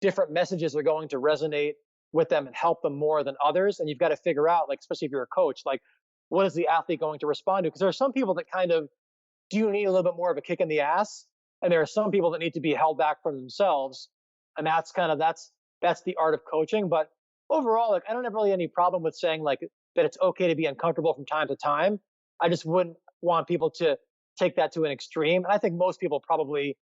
different messages are going to resonate with them and help them more than others. And you've got to figure out, especially if you're a coach, what is the athlete going to respond to? Because there are some people that do need a little bit more of a kick in the ass. And there are some people that need to be held back from themselves. And that's the art of coaching. But overall, I don't have really any problem with saying that it's okay to be uncomfortable from time to time. I just wouldn't want people to take that to an extreme. And I think most people probably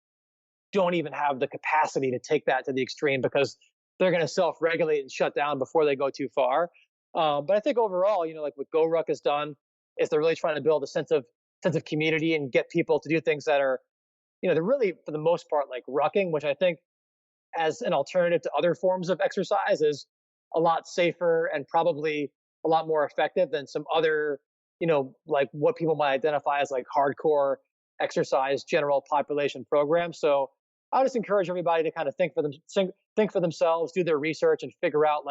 don't even have the capacity to take that to the extreme because they're going to self-regulate and shut down before they go too far. But I think overall, what Go Ruck has done is they're really trying to build a sense of community and get people to do things that are, they're really, for the most part, rucking, which I think as an alternative to other forms of exercise is a lot safer and probably a lot more effective than some other, what people might identify as hardcore exercise general population programs. So I would just encourage everybody to kind of think for themselves, do their research and figure out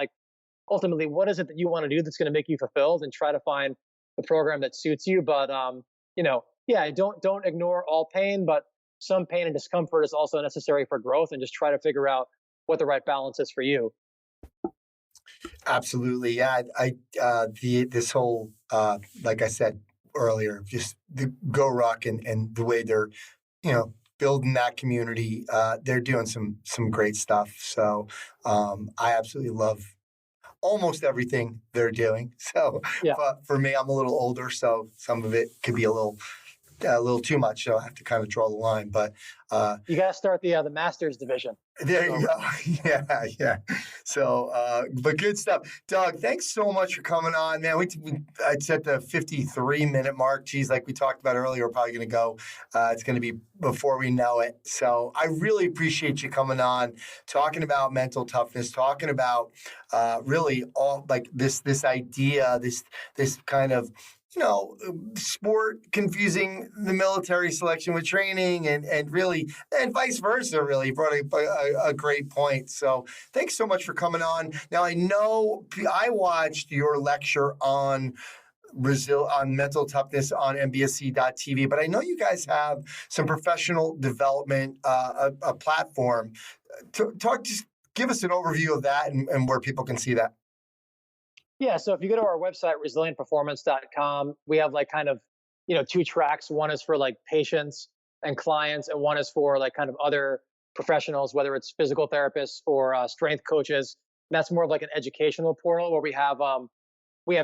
ultimately what is it that you want to do that's going to make you fulfilled and try to find the program that suits you. But, don't ignore all pain, but some pain and discomfort is also necessary for growth, and just try to figure out what the right balance is for you.
Absolutely. Yeah. This whole, like I said earlier, just the Go Ruck and the way they're, building that community, they're doing some great stuff. So I absolutely love almost everything they're doing. So but for me, I'm a little older, so some of it could be a little too much. So I have to kind of draw the line. But
you got to start the Masters division.
There you go. Yeah. So, but good stuff. Doug, thanks so much for coming on, man. I'd set the 53-minute mark. Geez, like we talked about earlier, we're probably going to go. It's going to be before we know it. So I really appreciate you coming on, talking about mental toughness, talking about really all this idea, this kind of sport confusing the military selection with training and really, and vice versa, really brought a great point. So thanks so much for coming on. Now, I know I watched your lecture on mental toughness on mbsc.tv, but I know you guys have some professional development, a platform. Just give us an overview of that and where people can see that.
Yeah, so if you go to our website, resilientperformance.com, we have like kind of, two tracks. One is for like patients and clients, and one is for like kind of other professionals, whether it's physical therapists or strength coaches. And that's more of like an educational portal where we have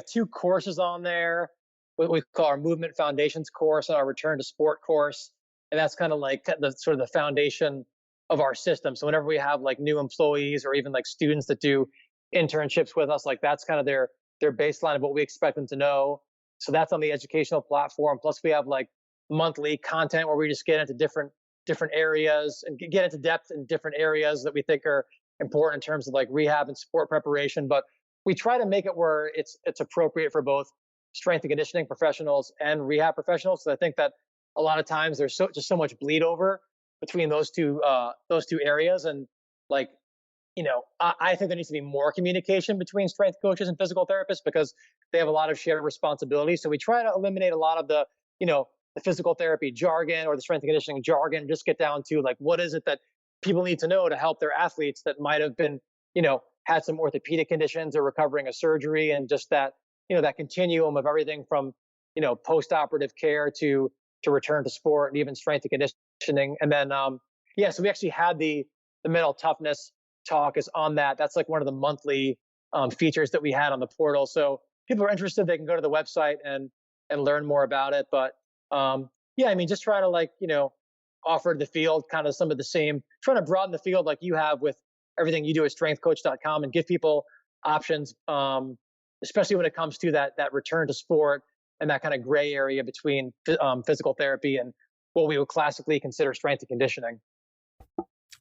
2 courses on there, what we call our Movement Foundations course and our Return to Sport course. And that's kind of like the sort of the foundation of our system. So whenever we have like new employees or even like students that do internships with us, like that's kind of their baseline of what we expect them to know. So that's on the educational platform. Plus we have like monthly content where we just get into different areas and get into depth in different areas that we think are important in terms of like rehab and sport preparation. But we try to make it where it's appropriate for both strength and conditioning professionals and rehab professionals. So I think that a lot of times there's just so much bleed over between those two areas. And like, I think there needs to be more communication between strength coaches and physical therapists because they have a lot of shared responsibility. So we try to eliminate a lot of the physical therapy jargon or the strength and conditioning jargon, just get down to like, what is it that people need to know to help their athletes that might have been, had some orthopedic conditions or recovering a surgery, and just that, that continuum of everything from, post-operative care to return to sport and even strength and conditioning. And then, so we actually had the mental toughness talk is on that. That's like one of the monthly features that we had on the portal. So people are interested, they can go to the website and learn more about it. But just trying to offer the field kind of some of the same, trying to broaden the field like you have with everything you do at strengthcoach.com and give people options, especially when it comes to that return to sport and that kind of gray area between physical therapy and what we would classically consider strength and conditioning.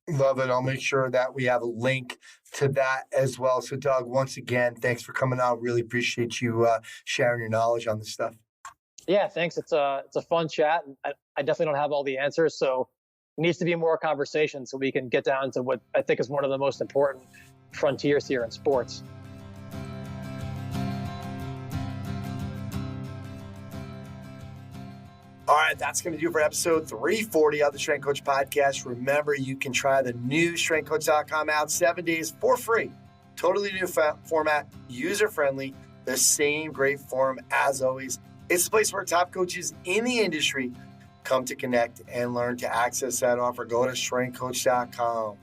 Love it. I'll make sure that we have a link to that as well. So Doug, once again, thanks for coming out. Really appreciate you sharing your knowledge on this stuff. Yeah, thanks. It's a fun chat. I definitely don't have all the answers, so it needs to be more conversation so we can get down to what I think is one of the most important frontiers here in sports. All right, that's going to do it for episode 340 of the Strength Coach Podcast. Remember, you can try the new strengthcoach.com out 7 days for free. Totally new format, user-friendly, the same great forum as always. It's a place where top coaches in the industry come to connect and learn. To access that offer, go to strengthcoach.com.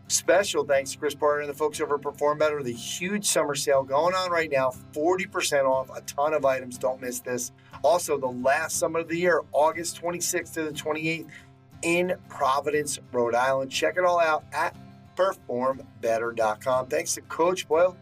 Special thanks to Chris Porter and the folks over at Perform Better. The huge summer sale going on right now, 40% off, a ton of items. Don't miss this. Also, the last summit of the year, August 26th to the 28th in Providence, Rhode Island. Check it all out at performbetter.com. Thanks to Coach Boyle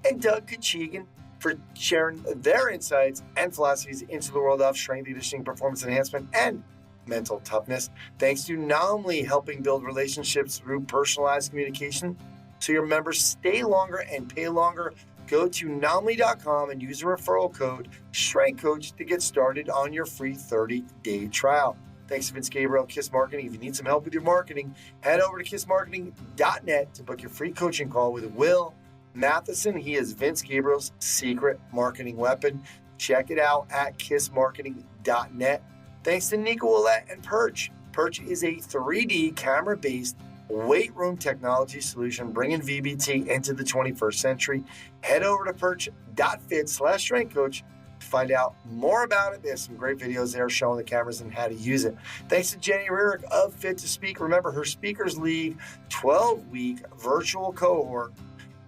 and Doug Kechijian for sharing their insights and philosophies into the world of strength, conditioning, performance enhancement, and mental toughness. Thanks to Naamly, helping build relationships through personalized communication so your members stay longer and pay longer. Go to Naamly.com and use the referral code StrengthCoach to get started on your free 30-day trial. Thanks to Vince Gabriele, KISS Marketing. If you need some help with your marketing, head over to kissmarketing.net to book your free coaching call with Will Matheson. He is Vince Gabriele's secret marketing weapon. Check it out at kissmarketing.net. Thanks to Nico Willett and Perch. Perch is a 3D camera-based weight room technology solution bringing VBT into the 21st century. Head over to perch.fit/strengthcoach to find out more about it. There's some great videos there showing the cameras and how to use it. Thanks to Jenny Rurick of Fit to Speak. Remember, her Speakers League 12-week virtual cohort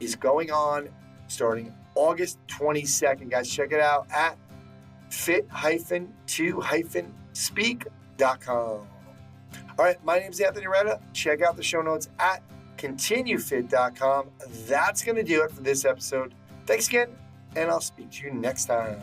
is going on starting August 22nd. Guys, check it out at fit-to-speak.com. All right, my name is Anthony Retta. Check out the show notes at continuefit.com. That's going to do it for this episode. Thanks again, and I'll speak to you next time.